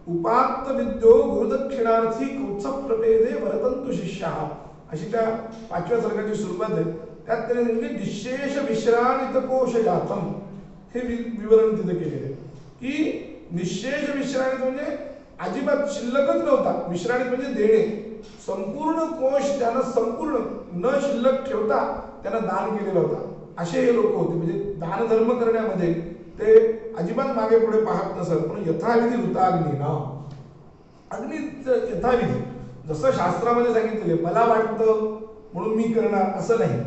उपात्त विद्यो गुरुदक्षिणार्थी कौत्सव प्रपेदे वरतंतु शिष्या. अशी त्या 5व्या सर्गाची सुरुवात आहे. त्यात त्याने निशेष विश्राणितकोश जातम हे विवरण तिथे केलेले की निशेष विश्राणित म्हणजे अजिबात शिल्लकच नव्हता, विश्राणित म्हणजे देणे. संपूर्ण कोश त्यानं संपूर्ण न शिल्लक ठेवता त्यानं दान केलेला होता. असे हे लोक होते. म्हणजे दान धर्म करण्यामध्ये ते अजिबात मागे पुढे पाहत नसत. पण यथाविधी होता अग्निना, अग्नी यथाविधी जसं शास्त्रामध्ये सांगितलेले मला वाटतं म्हणून मी करणार असं नाही.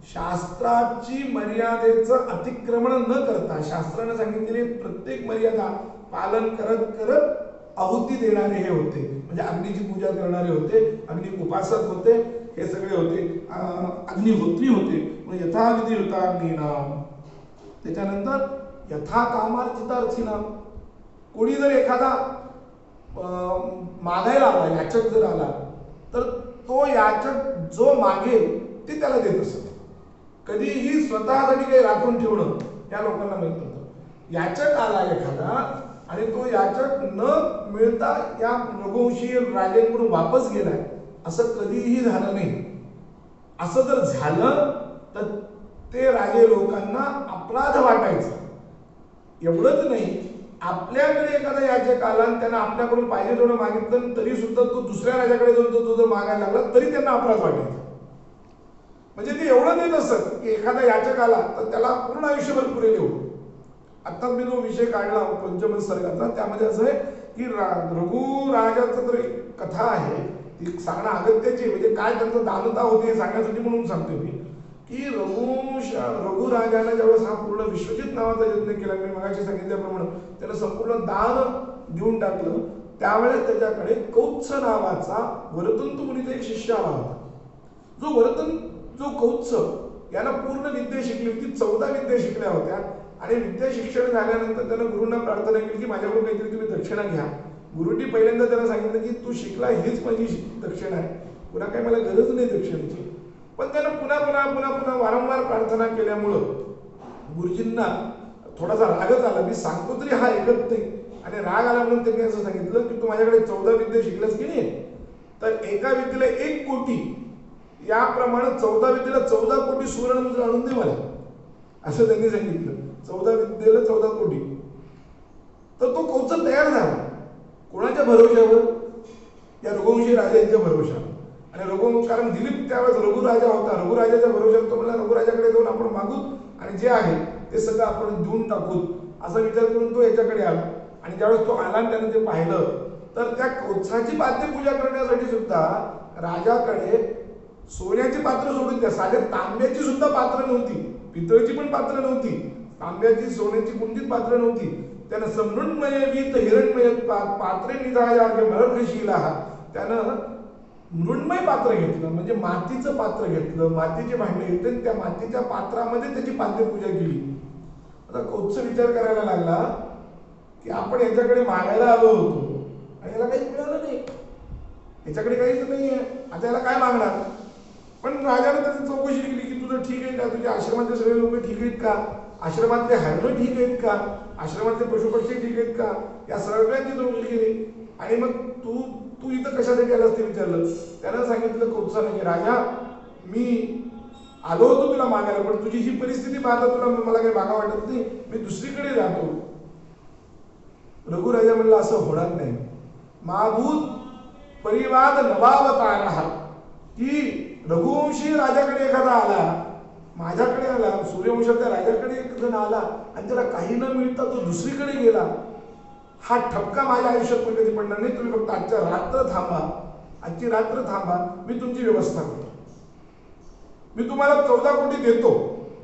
शास्त्राची मर्यादेचं अतिक्रमण न करता शास्त्राने सांगितलेली प्रत्येक मर्यादा पालन करत करत आहुती देणारे हे होते. म्हणजे अग्नीची पूजा करणारे होते, अग्नी उपासक होते, हे सगळे होते, अग्निहोत्री होते. म्हणजे यथाविधी होता अग्निना. त्याच्यानंतर यथा कामार्थितार्थीना. कोणी जर एखादा मागायला आला, याचक जर आला तर तो याचक जो मागेल ते त्याला देत असत. कधीही स्वतःसाठी काही राखून ठेवणं या लोकांना माहित नव्हतं. याचक आला एखादा आणि तो याचक न मिळता या रघुवंशी राजेंकडून वापस गेलाय असं कधीही झालं नाही. असं जर झालं तर ते राजे लोकांना अपराध वाटायचं. एवढंच नाही, आपल्याकडे एखादा याचक आला आणि त्यांना आपल्याकडून पाहिजे तेवढं मागितलं तरी सुद्धा तो दुसऱ्या राजाकडे जाऊन तो जर मागायला लागला तरी त्यांना अपराध वाटायचा. म्हणजे ते एवढं देत असत की एखादा याचक आला तर त्याला पूर्ण आयुष्यभर पुरेल एवढं. आता मी जो विषय काढला पंचम सर्गाचा त्यामध्ये असं आहे की रघुराजाचं तर एक कथा आहे ती सांगणं अगत्याची. म्हणजे काय त्यांचं दानता होते हे सांगण्यासाठी म्हणून सांगतो मी की रघुराजाने ज्यावेळेस हा पूर्ण विश्वजित नावाचा यज्ञ केला, मी मगाशी सांगितल्याप्रमाणे त्यानं संपूर्ण दान देऊन टाकलं. त्यावेळेस त्याच्याकडे कौत्स नावाचा वरतंतु मुनीचा एक शिष्य आला होता. जो कौत्स यानं पूर्ण विद्या शिकली होती, 14 विद्या शिकल्या होत्या. आणि विद्या शिक्षण झाल्यानंतर त्यानं गुरुंना प्रार्थना केली की माझ्याकडून काहीतरी तुम्ही दक्षिणा घ्या. गुरुंनी पहिल्यांदा त्याला सांगितलं की तू शिकला हीच माझी दक्षिणा आहे, पुन्हा काही मला गरज नाही दक्षिणेची. पण त्यानं पुन्हा वारंवार प्रार्थना केल्यामुळं गुरुजींना थोडासा रागच आला. मी सांगतो तरी हा ऐकत नाही. आणि राग आला म्हणून त्यांनी असं सांगितलं की तू माझ्याकडे 14 विद्या शिकलास की नाही, तर एका विद्येला 1 कोटी, याप्रमाणे 14 विद्येला 14 कोटी सुवर्णमुद्रा आणून दे मला, असं त्यांनी सांगितलं. 14 विद्येला 14 कोटी. तर तो कौत्स तयार झाला. कोणाच्या भरोश्यावर? या रघुवंशी राजांच्या भरोश्यावर. आणि कारण दिलीप त्यावेळेस रघुराजा होता, रघुराजाच्या भरोश्यावर तो म्हणला रघुराजाकडे जाऊन आपण मागू आणि जे आहे ते सगळं आपण देऊन टाकू, असा विचार करून तो याच्याकडे आला. आणि ज्यावेळेस तो आला आणि त्याने ते पाहिलं तर त्या कौत्साची पाद्यपूजा करण्यासाठी सुद्धा राजाकडे सोन्याची पात्र सोडून द्या, साध्या तांब्याची सुद्धा पात्र नव्हती, पितळची पण पात्र नव्हती, तांब्याची सोन्याची कोणतीच पात्र नव्हती. त्यानं समृणमय वीत हिरणमय पात्रे निधायार्घ्य मरकशीला, त्यानं मृण्मय पात्र घेतलं, म्हणजे मातीचं पात्र घेतलं, मातीचे भांडे घेतले, त्या मातीच्या पात्रामध्ये त्याची पाद्यपूजा केली. आता कौत्स विचार करायला लागला की आपण याच्याकडे मागायला आलो होतो आणि याला काहीच मिळालं नाही, याच्याकडे काहीच नाहीये, आता याला काय मागणार? पण राजाने त्याची चौकशी केली की तुझं ठीक आहे का, तुझ्या आश्रमातले सगळे लोक ठीक आहेत का, आश्रमातले हरणं ठीक आहेत का, आश्रमातले पशुपक्षी ठीक आहेत का, या सगळ्यांची चौकशी केली. आणि मग तू तू इथं कशासाठी आलास ते विचारलं. त्यानं सांगितलं कौत्साने की राजा मी आलो होतो तुला मागायला, पण तुझी ही परिस्थिती पाहता तुला मला काही मागा वाटत नाही, मी दुसरीकडे जातो. रघुराजा म्हणला असं होणार नाही. माभूत परिवाद नवावतारा, की रघुवंशी राजाकडे एखादा आला, माझ्याकडे आला, सूर्यवंशाच्या राजाकडे एक जण आला आणि त्याला काही न मिळता तो दुसरीकडे गेला, हा ठपका माझ्या आयुष्यात कधी पडणार नाही. तुम्ही फक्त आजच्या रात्र थांबा, आजची रात्र थांबा, मी तुमची व्यवस्था करतो, मी तुम्हाला 14 कोटी देतो,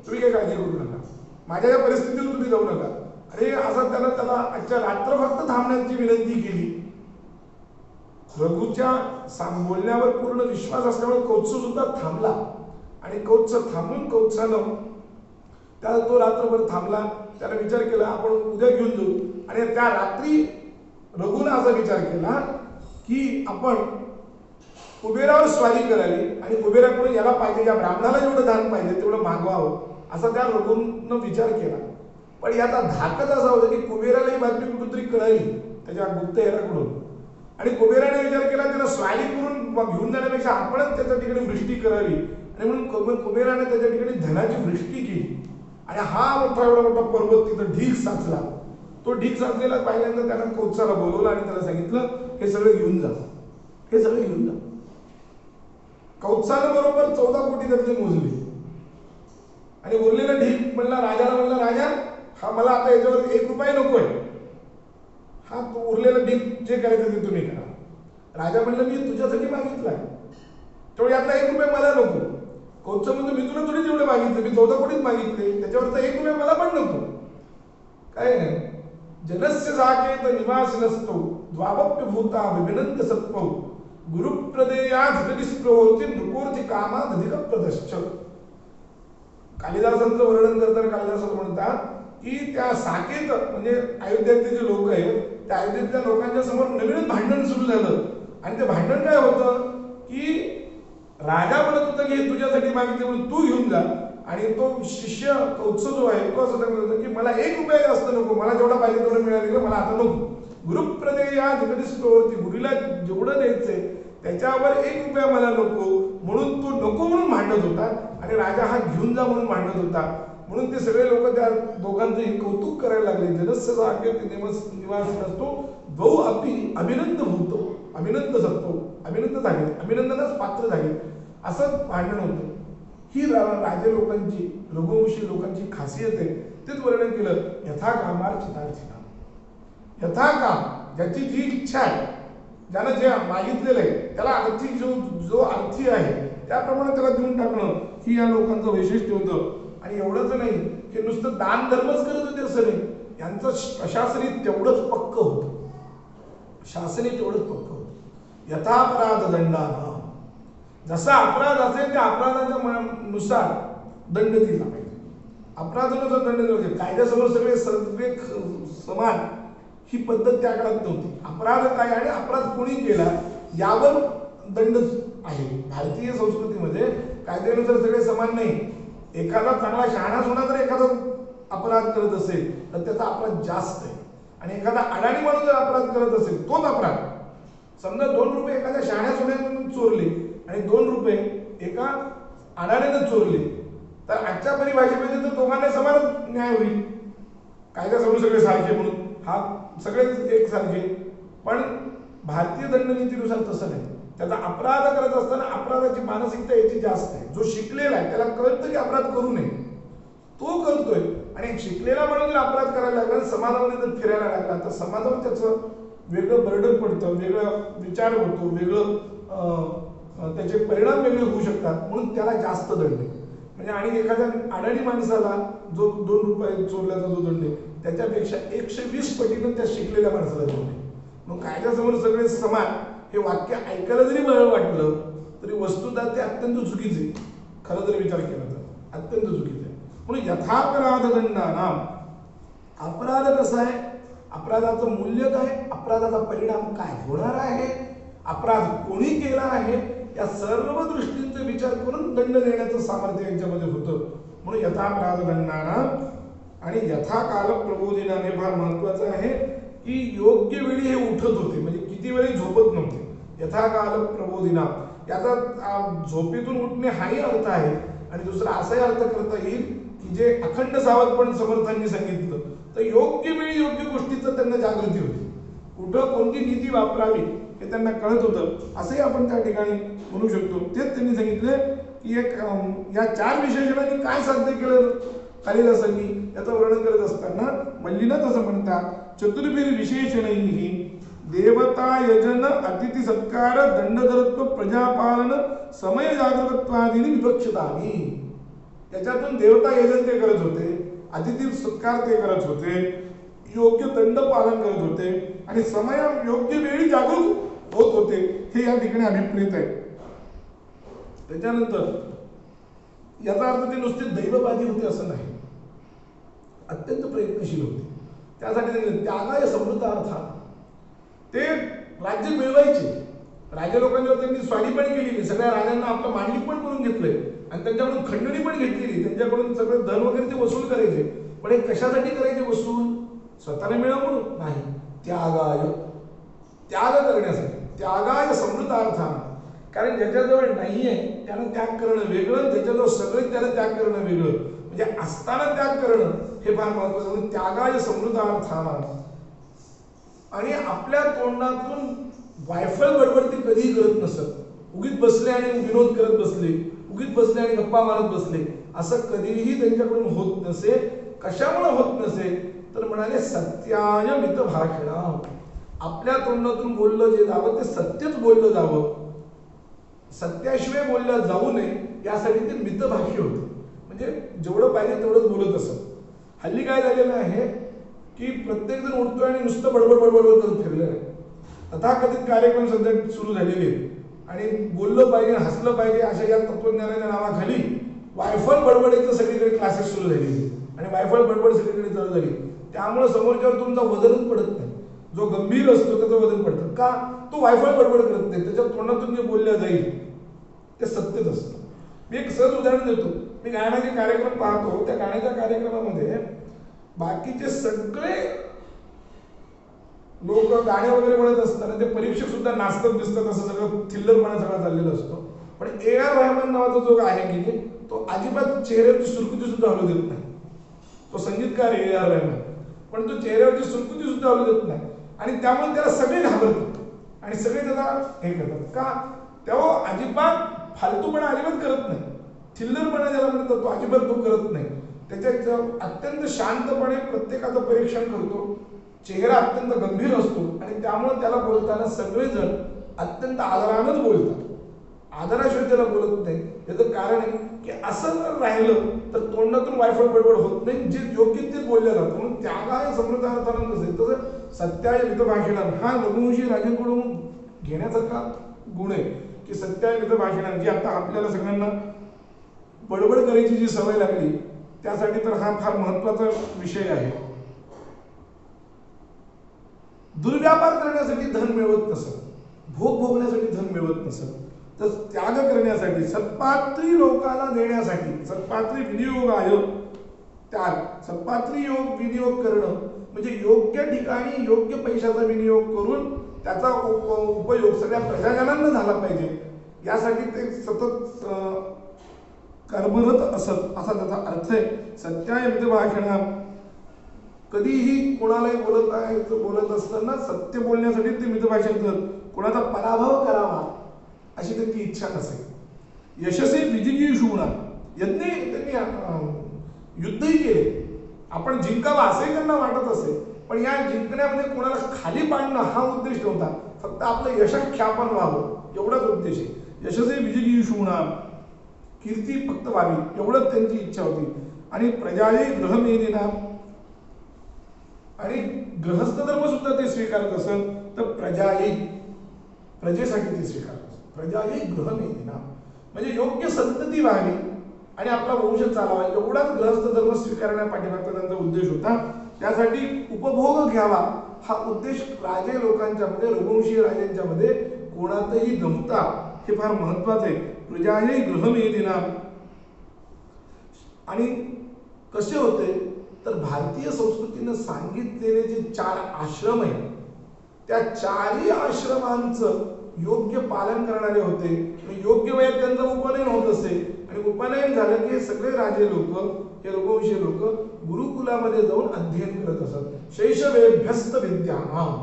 तुम्ही काही काळजी करू नका, माझ्या या परिस्थितीला तुम्ही जाऊ नका. अरे असं त्याला आजच्या रात्र फक्त थांबण्याची विनंती केली. रघुच्या बोलण्यावर पूर्ण विश्वास असल्यामुळे कौत्स सुद्धा थांबला. आणि कौत्स थांबून कौत्सानं त्याला तो रात्रभर थांबला. त्याने विचार केला आपण उद्या घेऊन जाऊ. आणि त्या रात्री रघुनं असा विचार केला की आपण कुबेरावर स्वारी करावी आणि कुबेराकडून याला पाहिजे, या ब्राह्मणाला जेवढं दान पाहिजे तेवढं मागवावं, असा त्या रघुनं विचार केला. पण याचा धाकच असा होता की कुबेराला ही बातमी कुठेतरी कळली त्याच्या गुप्तहेराकडून. आणि कुबेराने विचार केला त्याला स्वारी करून घेऊन जाण्यापेक्षा आपणच त्याच्या ठिकाणी वृष्टी करावी. आणि म्हणून कुबेराने त्याच्या ठिकाणी धनाची वृष्टी केली. आणि हा मोठा एवढा मोठा पर्वत तिथं ढीग साचला. तो ढीग साचलेला पाहिल्यानंतर त्यानं कौत्साला बोलवलं आणि त्याला सांगितलं हे सगळं घेऊन जा, हे सगळं घेऊन जा. कौत्सानं बरोबर 14 कोटी त्यातले मोजले. आणि उरलेला ढीग म्हणला राजाला, म्हणला राजा हा मला आता याच्यावर 1 रुपया नकोय, हा तो उरलेला ढीग जे करायचं ते तुम्ही करा. राजा म्हणलं मी तुझ्यासाठी मागितलाय, तेवढे यातला 1 रुपया मला नको. कौत्स म्हणतो मी तुला थोडी तेवढे मागितले, मी 14 कोटीच मागितले, त्याच्यावरचा 1 रुपया मला पण नको. काय जनस्य साकेत निवास नसतो द्वावप्य भूता विभिनंत सत्व गुरुप्रदेया धृतनिस्प्रवृत्ती नृपोर्ची कामात अधिक प्रदश्च. कालिदासांचं वर्णन करताना कालिदास म्हणतात की त्या साकेत म्हणजे अयोध्यातले जे लोक आहेत त्या अयोध्येतल्या लोकांच्या समोर नवीनच भांडण सुरू झालं. आणि ते भांडण काय होतं की राजा म्हणत होता की हे तुझ्यासाठी मागितले म्हणून तू घेऊन जा. आणि तो शिष्य कौत्स जो आहे तो असं सांगत होता की मला 1 रुपया जास्त नको, मला जेवढा पाहिजे तेवढं मिळालेलं मला आता नको. गुरुप्रदेया जगदीशप्रवृत्ती, गुरुला जेवढं द्यायचंय त्याच्यावर 1 रुपया मला नको, म्हणून तो नको म्हणून भांडत होता आणि राजा हा घेऊन जा म्हणून भांडत होता. म्हणून ते सगळे लोक त्या दोघांचं कौतुक करायला लागले. जनस्य साकेत निवास नसतो द्वौ अपि अभिनंद भूतो, अभिनंद सत्तो, अभिनंद झाले, अभिनंदनास पात्र झाले, असं भांडण होतं. ही राजे लोकांची, रघुवंशी लोकांची खासियत आहे. तेच वर्णन केलं. यथा कामार्चितार्चिता, यथा काम, ज्याची जी इच्छा आहे, ज्यानं जे मागितलेलं आहे त्याला आर्थिक जो अर्थी आहे त्याप्रमाणे त्याला देऊन टाकणं ही या लोकांचं वैशिष्ट्य होतं. आणि एवढंच नाही की नुसतं दान धर्मच करत होते असं नाही, यांचं प्रशासनी तेवढंच पक्क होतं, शासनी तेवढंच पक्क होतं. यथापराध दंडानं, जसा अपराध असेल त्या अपराधाच्या नुसार दंड दिला पाहिजे. अपराधानुसार दंड दिला पाहिजे. कायद्यासमोर सगळे समान ही पद्धत त्या काळात नव्हती. अपराध काय आणि अपराध कोणी केला यावर दंड आहे. भारतीय संस्कृतीमध्ये कायद्यानुसार सगळे समान नाही. एखादा चांगला शहाणा सुना जर एखादा अपराध करत असेल तर त्याचा अपराध जास्त आहे. आणि एखादा अडाणी माणूस जर अपराध करत असेल तोच अपराध. समजा 2 रुपये एखाद्या शहाण्या सोन्यातून चोरले आणि 2 रुपये एका अडाणीनं चोरले तर आजच्या परिभाषेमध्ये तर दोघांना समान न्याय होईल. कायद्यासमोर सगळे सारखे म्हणून हा सगळेच एक सारखे. पण भारतीय दंडनीतीनुसार तसं नाही. त्याचा अपराध करत असताना अपराधाची मानसिकता याची जास्त आहे. जो शिकलेला आहे त्याला कळतं की अपराध करू नये, तो करतोय. आणि शिकलेला म्हणून जर अपराध करायला लागला, समाजामध्ये जर फिरायला लागला, तर समाजावर त्याचं वेगळं बर्डन पडतं, वेगळा विचार होतो, वेगळं त्याचे परिणाम वेगळे होऊ शकतात. म्हणून त्याला जास्त दंड आहे. म्हणजे आणि एखाद्या अडाणी माणसाला जो 2 रुपये चोरल्याचा जो दंड आहे त्याच्यापेक्षा 120 पटीनं त्या शिकलेल्या माणसाला दंड आहे. मग कायद्यासमोर सगळे समान हे वाक्य ऐकायला जरी बरं वाटलं तरी वस्तुतः ते अत्यंत चुकीचे, खरं जर विचार केला तर अत्यंत चुकीचे. म्हणून यथापराध दंडानाम, अपराध कसा आहे, अपराधाचं मूल्य काय, अपराधाचा परिणाम काय होणार आहे, अपराध कोणी केला आहे, या सर्व दृष्टींचा विचार करून दंड देण्याचं सामर्थ्य यांच्यामध्ये होतं. म्हणून यथापराध दंडानाम आणि यथाकाल प्रबोधिनाने फार महत्वाचं आहे की योग्य वेळी हे उठत होते, म्हणजे किती वेळी झोपत नव्हते. यथाकाल प्रबोधिना, याचा झोपेतून उठणे हाही अर्थ आहे. आणि दुसरा असाही अर्थ करता येईल की जे अखंड सावधपण समर्थांनी सांगितलं, तर योग्य वेळी योग्य गोष्टीचं त्यांना जागृती होती. कुठं कोणती नीती वापरावी हे त्यांना कळत होतं, असंही आपण त्या ठिकाणी म्हणू शकतो. तेच त्यांनी सांगितले की एक या 4 विशेषणांनी काय साध्य केलं कालिदासांनी याचं वर्णन करत असताना मल्लीनाथ असं म्हणतात, चतुर्भिर विशेषणैः देवता यजन अतिथी सत्कार दंडधरत्व प्रजापालन समय जागृतत्वादींनी विवक्षितानि. याच्यातून देवता यजन ते करत होते, अतिथी सत्कार ते करत होते, योग्य दंड पालन करत होते आणि समय योग्य वेळी जागरूक होत होते, हे या ठिकाणी अभिप्रेत आहे. त्याच्यानंतर याचा अर्थ ते नुसते दैववादी होते असं नाही, अत्यंत प्रयत्नशील होते. त्यासाठी त्यांनी त्यागाय समृद्धार्था ते राज्य मिळवायचे. राजा लोकांवर त्यांनी स्वारी पण केलेली, सगळ्या राजांना आपलं मांडलिक पण करून घेतलंय आणि त्यांच्याकडून खंडणी पण घेतलेली, त्यांच्याकडून सगळं धन वगैरे ते वसूल करायचे. पण हे कशासाठी करायचे वसूल, स्वतःला मिळावं म्हणून नाही, त्यागाय, त्याग करण्यासाठी. त्यागाय समृद्धार्था, कारण ज्याच्याजवळ नाहीये त्यानं त्याग करणं वेगळं, ज्याच्याजवळ सगळं त्यानं त्याग करणं वेगळं. म्हणजे असताना त्याग करणं हे फार महत्वाचं. म्हणून त्यागाय समृद्धार्थाना. आणि आपल्या तोंडातून वायफळ बडबड ते कधीही करत नसत. उगीच बसले आणि विनोद करत बसले, उगीच बसले आणि गप्पा मारत बसले, असं कधीही त्यांच्याकडून होत नसे. कशामुळे होत नसे तर म्हणाले सत्याय मित भाषणा. आपल्या तोंडातून बोललं जे जावं ते सत्यच बोललं जावं, सत्याशिवाय बोललं जाऊ नये यासाठी ते मितभाष्य होते. म्हणजे जेवढं पाहिजे तेवढंच बोलत असत. हल्ली काय झालेलं आहे की प्रत्येक जण उठतोय आणि नुसतं बडबड बडबड करत फिरलेलं आहे. तथाकथित कार्यक्रम सध्या सुरू झालेले आहेत आणि बोललं पाहिजे, हसलं पाहिजे अशा या तत्वज्ञानाच्या नावाखाली वायफळ बडबडीचं सगळीकडे क्लासेस सुरू झालेले आणि वायफळ बडबड सगळीकडे चालू झाली. त्यामुळे समोरच्यावर तुमचा वजनच पडत नाही. जो गंभीर असतो त्याचं वजन पडतं का, तो वायफळ बडबड करत नाही, त्याच्या तोंडातून जे बोलल्या जाईल ते सत्यच असतं. मी एक सहज उदाहरण देतो. मी गाण्याचे कार्यक्रम पाहतो, त्या गाण्याच्या कार्यक्रमामध्ये बाकीचे सगळे लोक गाणे वगैरे म्हणत असताना ते परीक्षक सुद्धा नाचतात दिसतात, असं सगळं थिल्लरपणा सगळा चाललेला असतो. पण A.R. रहमान नावाचा जो आहे की तो अजिबात चेहऱ्यावरची सुरकुती सुद्धा हलू देत नाही. तो संगीतकार आहे A.R. रहमान, पण तो चेहऱ्यावरची सुरकुती सुद्धा हलू देत नाही. आणि त्यामुळे त्याला सगळे घाबरतात आणि सगळे त्याला हे करतात का, तेव्हा अजिबात फालतूपणा अजिबात करत नाही. थिल्लरपणा ज्याला म्हणतात तो अजिबात तो करत नाही. त्याच्या अत्यंत शांतपणे प्रत्येकाचं परीक्षण करतो, चेहरा अत्यंत गंभीर असतो आणि त्यामुळे त्याला बोलताना सगळेजण अत्यंत आदरानंच बोलतात, आदराशिवाय त्याला बोलत नाही. त्याचं कारण आहे की असं जर राहिलं तर तोंडातून वायफळ बडबड होत नाही, जे योग्य ते बोललं जातं. म्हणून त्यागाय समृद्धार्थानं नसेल तसं सत्याय मितभाषिणां हा रघुवंशी राजांकडून घेण्यासारखा गुण आहे की सत्याय मितभाषिणां, जी आता आपल्याला सगळ्यांना बडबड करायची जी सवय लागली त्यासाठी तर हा फार महत्वाचा विषय आहे. दुर्व्यापार करण्यासाठी धन मिळवत नसत, भोग भोगण्यासाठी धन मिळवत नसत, तर त्याग करण्यासाठी सत्पात्री लोकांना देण्यासाठी, सत्पात्री विनियोगाय त्याग, सत्पात्री योग विनियोग करणं म्हणजे योग्य ठिकाणी योग्य पैशाचा विनियोग करून त्याचा उपयोग सगळ्या प्रजाजनांना झाला पाहिजे यासाठी ते सतत कर्मरत असत, असा त्याचा अर्थ आहे. सत्याय मितभाषिणां कधीही कोणालाही बोलत असताना सत्य बोलण्यासाठी ते मितभाषा करत, कोणाचा पराभव करावा अशी त्यांची इच्छा नसे. यशस्वी विजिगीषु होणार, यज्ञ त्यांनी युद्धही केले, आपण जिंकावं असंही त्यांना वाटत असे, पण या जिंकण्यामध्ये कोणाला खाली पाडणं हा उद्देश नव्हता, फक्त आपलं यशख्यापन व्हावं एवढाच उद्देश आहे. यशस्वी विजिगीषु होणार, कीर्ती फक्त व्हावी एवढंच त्यांची इच्छा होती. आणि प्रजाये गृहमेदिना, आणि गृहस्थ धर्म सुद्धा ते स्वीकारत असत, तर प्रजेसाठी ते स्वीकारत असत. प्रजाये गृहमेदिना म्हणजे योग्य संतती व्हावी आणि आपला वंश चालावा एवढाच गृहस्थ धर्म स्वीकारण्यापाठीमागचा त्यांचा उद्देश होता. त्यासाठी उपभोग घ्यावा हा उद्देश राजे लोकांच्या मध्ये, रघुवंशीय राजांच्या मध्ये कोणातही नव्हता. हे फार महत्वाचं आहे. प्रजाये गृहमेदिना. आणि कसे होते तर भारतीय संस्कृतीनं सांगितलेले जे 4 आश्रम आहेत त्या 4ही आश्रमांचं योग्य पालन करणारे होते. योग्य वयात त्यांचं उपनयन होत असे आणि उपनयन झालं की सगळे राजे लोक, हे रघुवंशीय लोक गुरुकुलामध्ये जाऊन अध्ययन करत असत. शैशवेभ्यस्त विद्यानाम,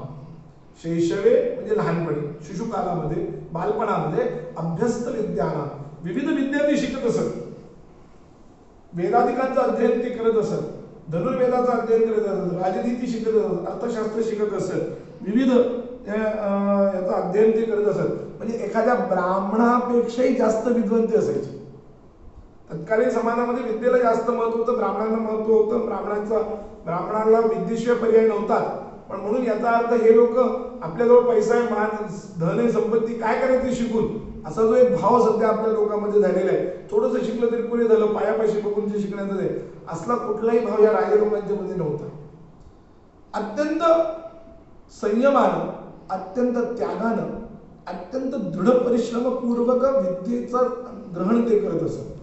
शैशवे म्हणजे लहानपणी, शिशुकालामध्ये, बालपणामध्ये अभ्यस्त विद्यानाम विविध विद्या ते शिकत असत. वेदाधिकांचं अध्ययन ते करत असत, धनुर्वेदाचं अध्ययन करत असत, राजनीती शिकत असत, अर्थशास्त्र शिकत असत, विविध याचं अध्ययन ते करत असत. म्हणजे एखाद्या ब्राह्मणापेक्षाही जास्त विद्वान ते असायचे. तत्कालीन समाजामध्ये विद्येला जास्त महत्व होतं, ब्राह्मणांना महत्व होतं. ब्राह्मणाला विद्येशिवाय पर्याय नव्हता. पण म्हणून याचा अर्थ हे लोक आपल्याजवळ पैसा आहे, मान, धन आहे, संपत्ती, काय करायचं शिकून, असा जो एक भाव सध्या आपल्या लोकांमध्ये झालेला आहे. थोडंसं शिकलं तरी पुरे झालं, पायापाशी बघून जे शिकण्याचं आहे, असला कुठलाही भाव या राजे लोकांच्या मध्ये नव्हता. अत्यंत संयमानं, अत्यंत त्यागानं, अत्यंत दृढ परिश्रमपूर्वक विद्येचं ग्रहण ते करत असत.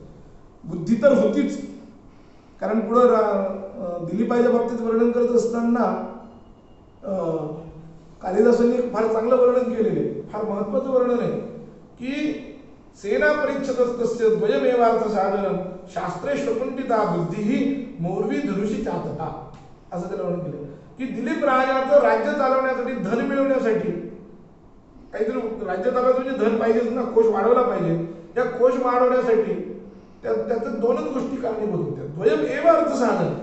बुद्धी तर होतीच, कारण पुढं दिलीपाच्या बाबतीत वर्णन करत असताना कालिदासांनी फार चांगलं वर्णन केलेलं आहे, फार महत्वाचं वर्णन आहे की सेना परिच्छदस्तस्य द्वयमेवार्थ साधनं शास्त्रे शकुंठिता बुद्धी मोरवी धनुषी चातका, असं त्याला वर्णन केलं की दिलीप राजाचं राज्य चालवण्यासाठी, धन मिळवण्यासाठी, काहीतरी राज्य चालवायचं म्हणजे धन पाहिजेच ना, कोश वाढवला पाहिजे. या कोश वाढवण्यासाठी त्याचं 2च गोष्टी कारणीभूत होत्या. द्वयम एव अर्थ साधन,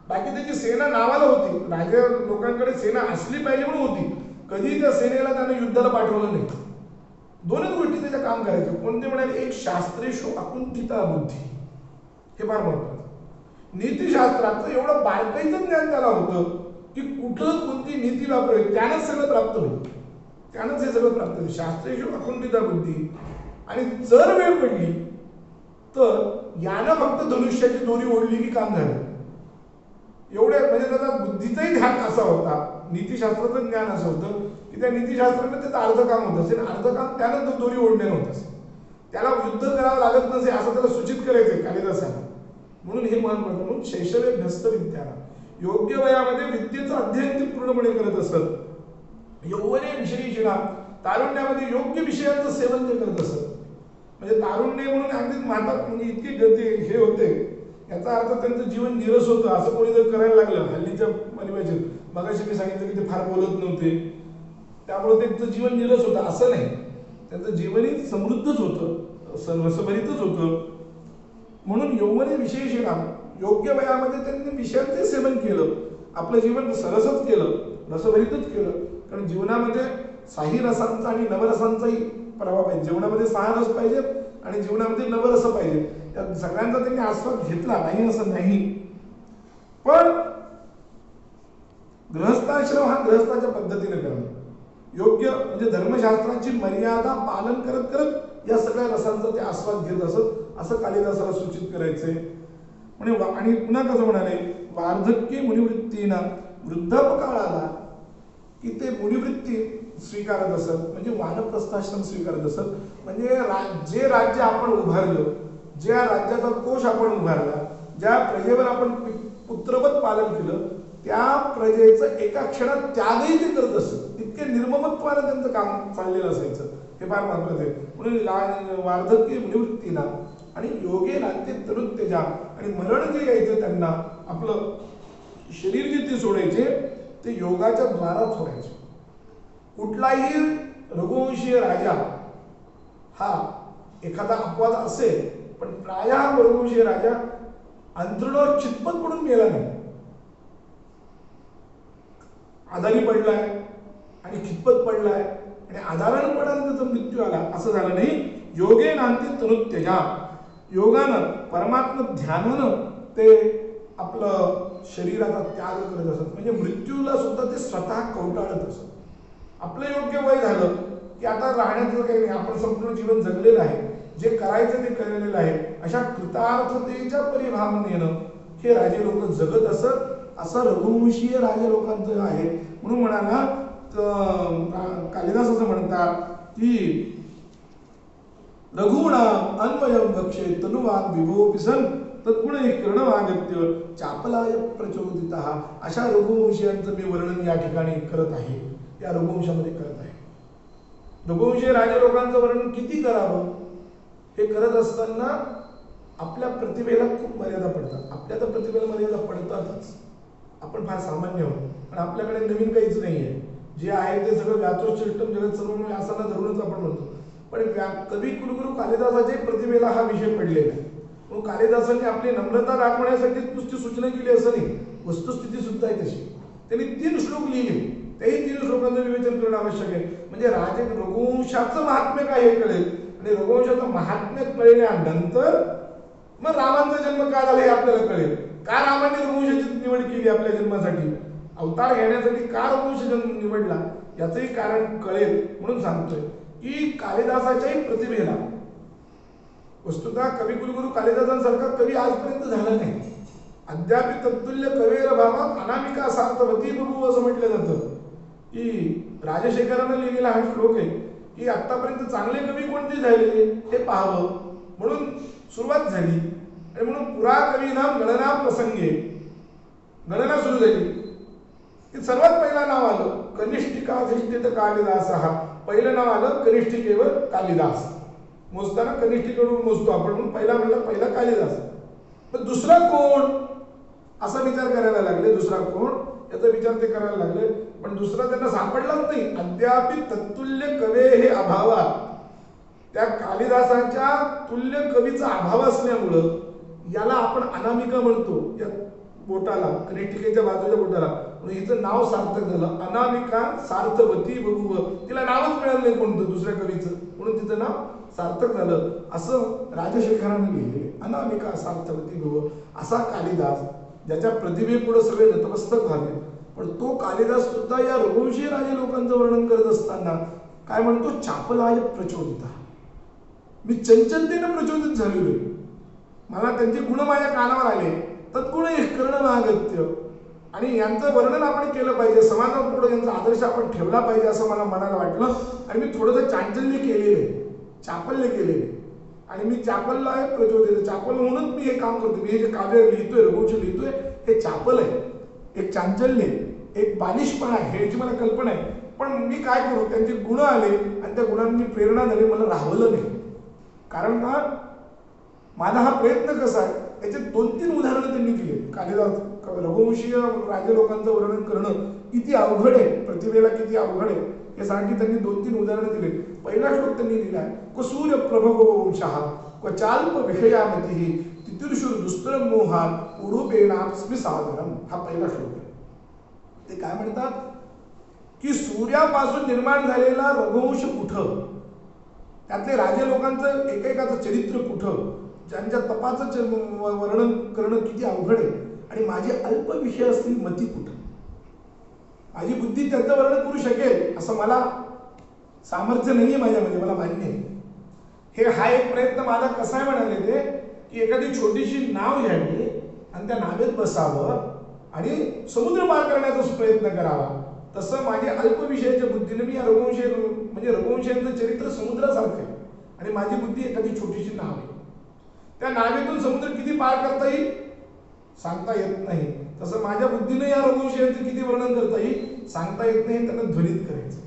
बाकी त्याची सेना नावाला होती, राजा लोकांकडे सेना असली पाहिजे म्हणून होती, कधी त्या सेनेला त्यानं युद्धाला पाठवलं नाही. 2च गोष्टी त्याच्या काम करायच्या. कोणते म्हणाले, एक शास्त्रेषु अकुंठिता बुद्धी, हे फार महत्वाचं. नीतिशास्त्राचं एवढं बारकाईचं ज्ञान त्याला होतं की कुठं कोणती नीती वापरावी त्यानंच सगळं प्राप्त होईल, त्यानंच हे सगळं प्राप्त होईल. शास्त्रेषु अकुंठिता बुद्धी. आणि जर वेळ पडली तर यानं फक्त धनुष्याची दोरी ओढली की काम झालं. एवढे म्हणजे त्याचा बुद्धीचाही ध्यान असा होता, नीतिशास्त्राचं ज्ञान असं होतं की त्या नीतिशास्त्राने त्याचं अर्ध काम होत असेल, अर्ध काम त्यानं तो दोरी ओढण्यानं होत असेल, त्याला युद्ध करावं लागत नसे असं त्याला सूचित करायचंय कालिदासाला. म्हणून हे महत्वाचं. म्हणून शैशवेभ्यस्त विद्याना, योग्य वयामध्ये विद्येचं अध्ययन ते पूर्णपणे करत असत. यौवने विषयीशिणा, तारुण्यामध्ये योग्य विषयांचं सेवन ते करत असत. म्हणजे तारुण्य म्हणून अगदीच म्हातार म्हणजे इतकी गती हे होते, याचा अर्थ त्यांचं जीवन निरस होतं असं कोणी जर करायला लागलं हल्लीच्या परिभाषेत. मगाशी मी सांगितलं की ते फार बोलत नव्हते, त्यामुळे त्यांचं जीवन निरस होतं असं नाही, त्यांचं जीवनही समृद्धच होतं, रसभरीतच होतं. म्हणून यौवने विशेषणा, योग्य वयामध्ये त्यांनी विषयांचे सेवन केलं, आपलं जीवन सरसच केलं, रसभरीतच केलं. कारण जीवनामध्ये 6 रसांचा आणि नवरसांचाही प्रभाव पाहिजे. जीवनामध्ये 6 रस पाहिजेत आणि जीवनामध्ये नवरस पाहिजे. त्या सगळ्यांचा त्यांनी आस्वाद घेतला नाही असं नाही. पण गृहस्थाश्रम हा गृहस्थाच्या पद्धतीने करणं योग्य, म्हणजे धर्मशास्त्राची मर्यादा पालन करत करत या सगळ्या रसांचा ते आस्वाद घेत असत असं कालिदासाला सूचित करायचंय. म्हणजे आणि पुन्हा कसं म्हणाले, वार्धक्य मुनिवृत्तीना, वृद्धापकाळ आला की ते मुनिवृत्ती स्वीकारत असत, म्हणजे वानप्रस्थाश्रम स्वीकारत असत. म्हणजे जे राज्य आपण उभारलं, ज्या राज्याचा कोश आपण उभारला, ज्या प्रजेवर आपण पुत्रवत पालन केलं, त्या प्रजेचं एका क्षणात त्यागही ते करत असत. इतके निर्ममत्वानं त्यांचं काम चाललेलं असायचं, हे फार महत्वाचं आहे. म्हणून वार्धक्य मुनिवृत्तीला आणि योगे नाट्य तरुत्तेजा, आणि मरण जे यायचं त्यांना आपलं शरीर जे ते सोडायचे ते योगाच्या द्वारा सोडायचे. कुठलाही रघुवंशीय राजा हा एखादा अपवाद असेल, पण प्रायः रघुवंशीय राजा अंतरुणावर चितपट पडून मेला नाही. आजारी पडलाय आणि चितपट पडलाय आणि आजारानपणाने त्याचा मृत्यू आला असं झालं नाही. योगे नांती तनुत्यजा, योगानं परमात्म ध्यानानं ते आपलं शरीराचा त्याग करत असत. म्हणजे मृत्यूला सुद्धा ते स्वतः कवटाळत असत. आपलं योग्य वय झालं की आता राहण्याचं काही नाही, आपण संपूर्ण जीवन जगलेलं आहे, जे करायचं ते केलेलं आहे, अशा कृतार्थतेच्या परिभावनेनं हे राजे लोक जगत असत. असं रघुवंशीय राजे लोकांचं आहे. म्हणून म्हणाला कालिदास असं म्हणतात की रघुणा अन्वयं वक्षे तनुवाद विभो पिसन तत्गुण कर्णवागत्य चापलाय प्रचोदितः. अशा रघुवंशीयांचं मी वर्णन या ठिकाणी करत आहे, या रघुवंशामध्ये करत आहे. रघुवंशीय राजे लोकांचं वर्णन किती करावं हे करत असताना आपल्या प्रतिभेला खूप मर्यादा पडतात. आपल्या तर प्रतिभेला मर्यादा पडतातच. आपण फार सामान्य आहोत, पण आपल्याकडे नवीन काहीच नाही आहे. जे आहे ते सगळं व्यासोच्छिष्टम जगत सर्व व्यासाला धरूनच आपण म्हणतो. पण कवी कुलगुरू कालिदासाच्या प्रतिभेला हा विषय पडलेला आहे. म्हणून कालिदासांनी आपली नम्रता दाखवण्यासाठी नुसती सूचना केली असं नाही, वस्तुस्थिती सुद्धा आहे तशी. त्यांनी 3 श्लोक लिहिले, तेही 3 श्लोकांचं विवेचन करणं आवश्यक आहे. म्हणजे राजे रघुवंशाचं महात्म्य काय हे कळेल, आणि रघुवंशाचं महात्म्य कळल्यानंतर मग रामांचा जन्म का झाला हे आपल्याला कळेल. का रामाने रघुवंशाची निवड केली आपल्या जन्मासाठी, अवतार घेण्यासाठी का रघुवंश जन्म निवडला याचंही कारण कळेल. म्हणून सांगतोय की कालिदासाच्याही प्रतिभेला वस्तुतः कवी कुलगुरू कालिदासांसारखा कवी आजपर्यंत झाला नाही. अद्याप तत्तुल्य कवेर भावात अनामिका सार्थवती बघू असं म्हटलं जातं की राजशेखरानं लिहिलेला हा श्लोक आहे की आतापर्यंत चांगले कवी कोणते झाले हे पाहावं म्हणून सुरुवात झाली. आणि म्हणून पुरा कवीनाम गणना प्रसंगे गणना सुरू झाली की सर्वात पहिला नाव आलं कनिष्ठिकाधिष्ठित कालिदास. हा पहिलं नाव आलं कनिष्ठिकेवर कालिदास. मोजताना कनिष्ठिकेकडून मोजतो आपण, म्हणून पहिला म्हणला पहिला कालिदास. पण दुसरा कोण असा विचार करायला लागले, दुसरा कोण याचा विचार ते करायला लागले. पण दुसरा त्यांना सापडलाच नाही. अद्यापि तत्तुल्य कवे हे अभावात, त्या कालिदासाच्या तुल्य कवीचा अभाव असल्यामुळं याला आपण अनामिका म्हणतो. या बोटाला कनिष्ठिकेच्या बाजूच्या बोटाला, म्हणून हिचं नाव सार्थक झालं. अनामिका सार्थवती बघू, तिला नावच मिळालं नाही कोणतं दुसऱ्या कवीचं, म्हणून तिचं नाव सार्थक झालं. असं राजशेखराने लिहिले, अनामिका सार्थवती बघू. असा कालिदास ज्याच्या प्रतिभेपुढे सगळे नतमस्तक झाले. पण तो कालिदास सुद्धा या रघुवंशीय राजे लोकांचं वर्णन करत असताना काय म्हणतो, चापलाय प्रचोदिता. मी चंचलतेने प्रचोदित झालेलो आहे, मला त्यांचे गुण माझ्या कानावर आले. तत्गुण कर्णवागत्य, आणि यांचं वर्णन आपण केलं पाहिजे, समाजापुढे यांचा आदर्श आपण ठेवला पाहिजे असं मला मनाला वाटलं. आणि मी थोडंसं चांचल्य केलेलं, चापल्य केलेले, आणि मी चापलला प्रचोदित, चापल म्हणून मी हे काम करतो. मी हे जे काव्य लिहितोय, रघुवंश लिहितोय, हे चापल आहे, एक चांचल्य, एक बालिशपणा आहे, ह्याची मला कल्पना आहे. पण मी काय करू, त्यांचे गुण आले आणि त्या गुणांनी प्रेरणा झाली, मला राहवलं नाही. कारण का माझा हा प्रयत्न कसा आहे, याचे 2-3 उदाहरणं त्यांनी दिली. कालिदास रघुवंशीय राजे लोकांचं वर्णन करणं किती अवघड आहे, प्रतिभेला किती अवघड आहे यासाठी त्यांनी 2-3 उदाहरणं दिली. पहिला श्लोक त्यांनी दिलाय, सूर्य प्रभवो वंशः क्वचाल्प विषयामती तितिर्षुर दुस्तर मोहात उडुपेनास्मि सागरम. हा पहिला श्लोक आहे. ते काय म्हणतात की सूर्यापासून निर्माण झालेला रघुवंश कुठं, त्यातले राजे लोकांचं एकेकाचं चरित्र कुठं, ज्यांच्या तपाचं वर्णन करणं किती अवघड आहे, आणि माझी अल्प विषय असतील मती कुठं, माझी बुद्धी त्याचं वर्णन करू शकेल असं मला सामर्थ्य नाही आहे माझ्यामध्ये, मला मान्य आहे. हे हा एक प्रयत्न माझा कसा आहे म्हणाले ते, की एखादी छोटीशी नाव घ्यावी आणि त्या नावेत बसावं आणि समुद्र पार करण्याचा प्रयत्न करावा. तसं माझ्या अल्प विषयाच्या बुद्धीने मी या रघुवंशी, म्हणजे रघुवंशांचं चरित्र समुद्रासारखं आहे आणि माझी बुद्धी एखादी छोटीशी नाव आहे. त्या नावेतून समुद्र किती पार करता येईल सांगता येत नाही. तसं माझ्या बुद्धीने या रघुवंशांचं किती वर्णन करता येईल सांगता येत नाही, त्यांना ध्वनित करायचं.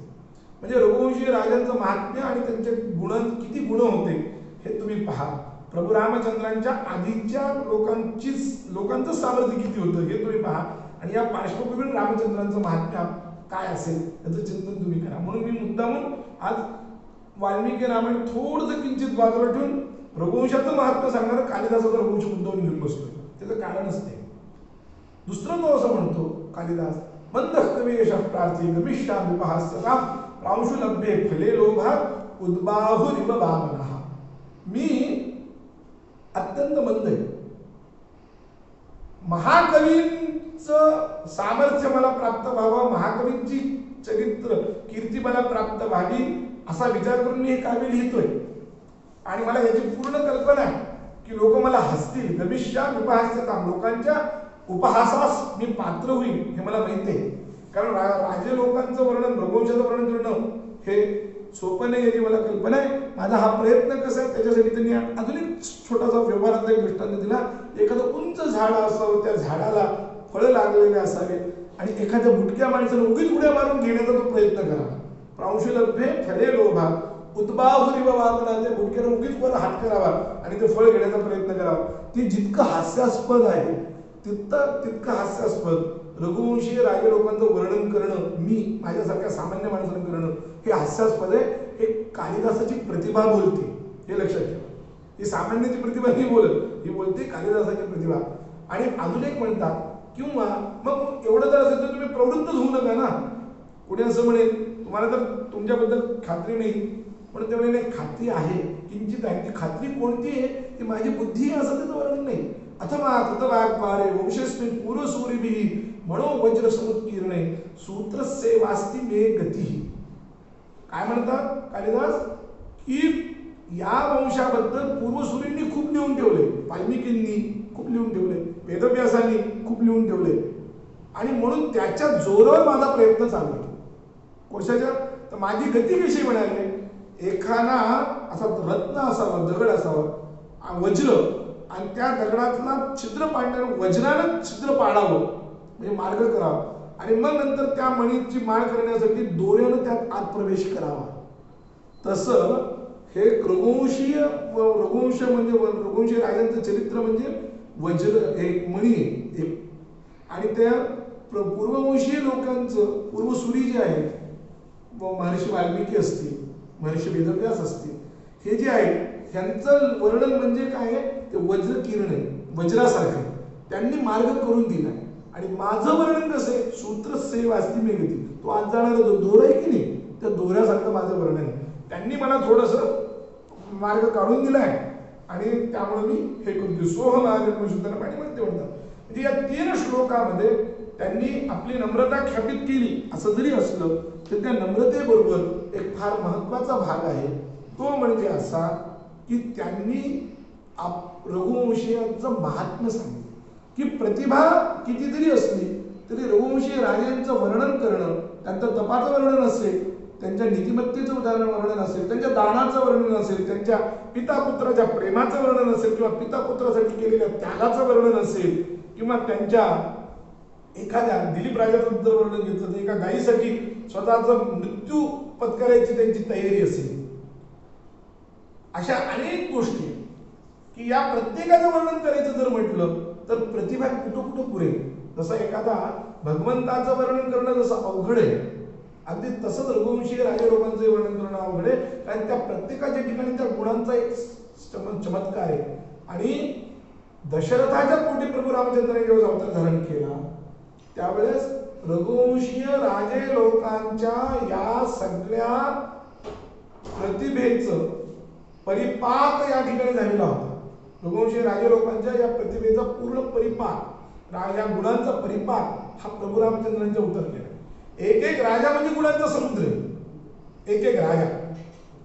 म्हणजे रघुवंशीय राजांचं महात्म्य आणि त्यांचे गुण किती गुण होते हे तुम्ही पहा. प्रभू रामचंद्रांच्या आधीच्या लोकांचं सामर्थ्य किती होतं हे तुम्ही पहा. आणि या पार्श्वभूमीवर रामचंद्रांचं महात्म्य काय असेल याचं चिंतन तुम्ही करा. म्हणून मी मुद्दामून आज वाल्मिकी रामायण थोडंसं किंचित बाजूला ठेवून रघुवंशाचं महात्म्य सांगणार कालिदासाचा रघुवंश मुद्दावून घेऊन बसतोय. त्याचं कारणच ते. दुसरं तो असं म्हणतो कालिदास, मंदस्तवेश प्रार्थी गमिष्या विपहास्यता प्रांशुलभ्ये फले लोभा उद्बाहुरिव वामनः. मी अत्यंत मंद आहे. महाकवींचं सामर्थ्य मला प्राप्त व्हावं, महाकवींची चरित्र कीर्ती मला प्राप्त व्हावी असा विचार करून मी हे काव्य लिहितोय. आणि मला याची पूर्ण कल्पना आहे की लोक मला हसतील. गमिष्या विपहास्यता, लोकांच्या उपहासास मी पात्र होईल हे मला माहिती आहे. कारण राजे लोकांचं वर्णन, रघुवंशाचं वर्णन करणं हे सोपं नाही याची मला कल्पना आहे. माझा हा प्रयत्न कसा आहे त्याच्यासाठी त्यांनी अजून एक छोटासा व्यवहाराचा एक दृष्टांत दिला. एखादं उंच झाड असावं, त्या झाडाला फळं लागलेले असावे आणि एखाद्या बुटक्या माणसाला उगीच उड्या मारून घेण्याचा तो प्रयत्न करावा. प्रांशुलभ्ये फले लोभा उद्बाहुरिव वामनः, त्या बुटक्याला उगीच वर हात करावा आणि ते फळ घेण्याचा प्रयत्न करावा. ते जितकं हास्यास्पद आहे तितकं हास्यास्पद रघुवंशीय राजे लोकांचं वर्णन करणं, मी माझ्यासारख्या सामान्य माणसानं करणं हे हास्यास्पद आहे. हे कालिदासाची प्रतिभा बोलते, हे लक्षात ठेवा. ही सामान्याची प्रतिभा नाही बोलत, ही बोलते कालिदासाची प्रतिभा. आणि अजून एक म्हणतात, किंवा मग एवढं जर असेल तर तुम्ही प्रवृत्तच होऊ नका ना. कुणी असं म्हणेल तुम्हाला तर तुमच्याबद्दल खात्री नाही, पण तेवढे नाही, खात्री आहे, किंचित आहे. ती खात्री कोणती आहे? ती माझी बुद्धी आहे असं त्याचं वर्णन नाही. अथवा कृतवाग्पारे वंशस्मिन् पूर्वसूरिभिः मनोवज्र समुत्कीर्णे सूत्रस्य वास्ति मे गतिः. काय म्हणतात कालिदास की या वंशाबद्दल पूर्वसूरींनी खूप लिहून ठेवले, वाल्मिकींनी खूप लिहून ठेवले, वेदव्यासांनी खूप लिहून ठेवले आणि म्हणून त्याच्या जोरावर माझा प्रयत्न चालू आहे. कशाच्या? तर माझी गती कशी म्हणाले, एखादा असा रत्न असावा, दगड असावा, वज्र, आणि त्या दगडातला छिद्र पाडण्यानं वज्रानं छिद्र पाडावं म्हणजे मार्ग करावा आणि मग नंतर त्या मणीची माळ करण्यासाठी दोऱ्यानं त्यात आत प्रवेश करावा. तसं हे रघुवंशीय म्हणजे रघुवंशीय राजांचं चरित्र म्हणजे वज्र एक मणी एक. आणि त्या पूर्ववंशीय लोकांचं पूर्वसुरी जे आहे, महर्षी वाल्मिकी असतील, महर्षी वेदव्यास असतील, हे जे आहे ह्यांचं वर्णन म्हणजे काय आहे, ते वज्र किरण आहे, वज्रासारखं त्यांनी मार्ग करून दिला. आणि माझं वर्णन कसं आहे, सूत्रस्य वास्ति मे गतिः. तो आज जाणारा जो दोरा आहे की नाही, त्या दोऱ्यासारखं माझं वर्णन आहे. त्यांनी मला थोडंसं मार्ग काढून दिलाय आणि त्यामुळे मी हे करतो. सोहम आगमशुद्धना पाठीमध्ये म्हणतात. म्हणजे या 3 श्लोकामध्ये त्यांनी आपली नम्रता ख्यापित केली. असं जरी असलं तर त्या नम्रतेबरोबर एक फार महत्वाचा भाग आहे, तो म्हणजे असा की त्यांनी रघुवंशीयांचं महात्म्य सांगितलं की प्रतिभा किती जरी असली तरी रघुवंशीय राजांचं वर्णन करणं, त्यांचं तपाचं वर्णन असेल, त्यांच्या नीतिमत्तेचं उदाहरण वर्णन असेल, त्यांच्या दानाचं वर्णन असेल, त्यांच्या पिता पुत्राच्या प्रेमाचं वर्णन असेल, किंवा पिता पुत्रासाठी केलेल्या त्यागाचं वर्णन असेल, किंवा त्यांच्या एखाद्या दिलीप राजाचं जर वर्णन घेतलं तर एका गायीसाठी स्वतःचा मृत्यू पत्करायची त्यांची तयारी असेल. अशा अनेक गोष्टी की या प्रत्येकाचं वर्णन करायचं जर म्हटलं तर प्रतिभा कुठं कुठं पुरेल. जसं एखादा भगवंताचं वर्णन करणं जसं अवघड आहे, अगदी तसंच रघुवंशीय राजे लोकांचं वर्णन करणं अवघड आहे. कारण त्या प्रत्येकाच्या ठिकाणी त्या गुणांचा एक चमत्कार आहे. आणि दशरथाच्या पोटी प्रभू रामचंद्राने जेव्हा अवतार धारण केला त्यावेळेस रघुवंशीय राजे लोकांच्या या सगळ्या प्रतिभेचं परिपाक या ठिकाणी झालेला होता. रघुवंशीय राजे लोकांच्या या प्रतिभेचा पूर्ण परिपाक, या गुणांचा परिपाक हा प्रभू रामचंद्रांच्या उतरलेला. एक एक राजा म्हणजे गुणांचा समुद्र, एक एक राजा,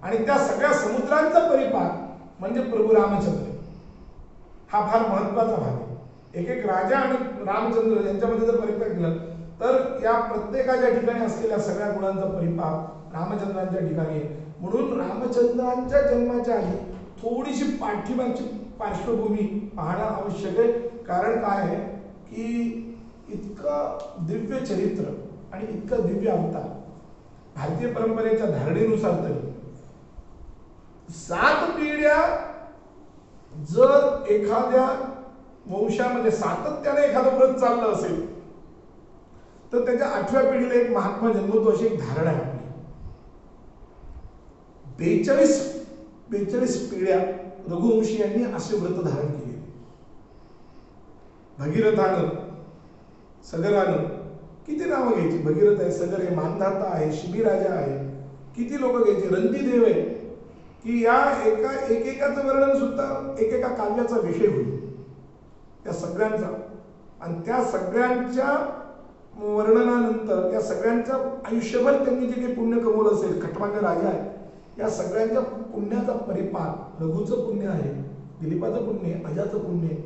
आणि त्या सगळ्या समुद्रांचा परिपाक म्हणजे प्रभू रामचंद्र. हा फार महत्वाचा भाग आहे. एक एक राजा आणि रामचंद्र यांच्यामध्ये जर परिपाक केला तर या प्रत्येकाच्या ठिकाणी असलेल्या सगळ्या गुणांचा परिपाक रामचंद्रांच्या ठिकाणी आहे. म्हणून रामचंद्रांच्या जन्माच्या आधी थोडीशी पाठीमागची पार्श्वभूमी पाहणं आवश्यक आहे. कारण काय आहे की इतकं दिव्य चरित्र आणि इतकं दिव्य अवतार भारतीय परंपरेच्या धारणेनुसार तरी 7 पिढ्या जर एखाद्या वंशामध्ये सातत्याने एखादं व्रत चाललं असेल तर त्याच्या 8व्या पिढीला एक महात्मा जन्मतो अशी एक धारणा आहे आपली. 42 पिढ्या रघुवंशीयांनी असे व्रत धारण केले. भगीरथानं, सगरानं, किती नावं घ्यायची. भगीरथ आहे, सगर आहे, मानधाता आहे, शिबीराजा आहे, किती लोक घ्यायचे. रंतीदेव आहे, की या एकेकाचं वर्णन सुद्धा एकेका काव्याचा विषय होईल त्या सगळ्यांचा. आणि त्या सगळ्यांच्या वर्णनानंतर या सगळ्यांच्या आयुष्यभर त्यांनी जे काही पुण्य कमवलं असेल, खटवांग राजा आहे, या सगळ्यांच्या पुण्याचा परिपाक. रघुचं पुण्य आहे, दिलीपाचं पुण्य आहे, अजाचं पुण्य आहे,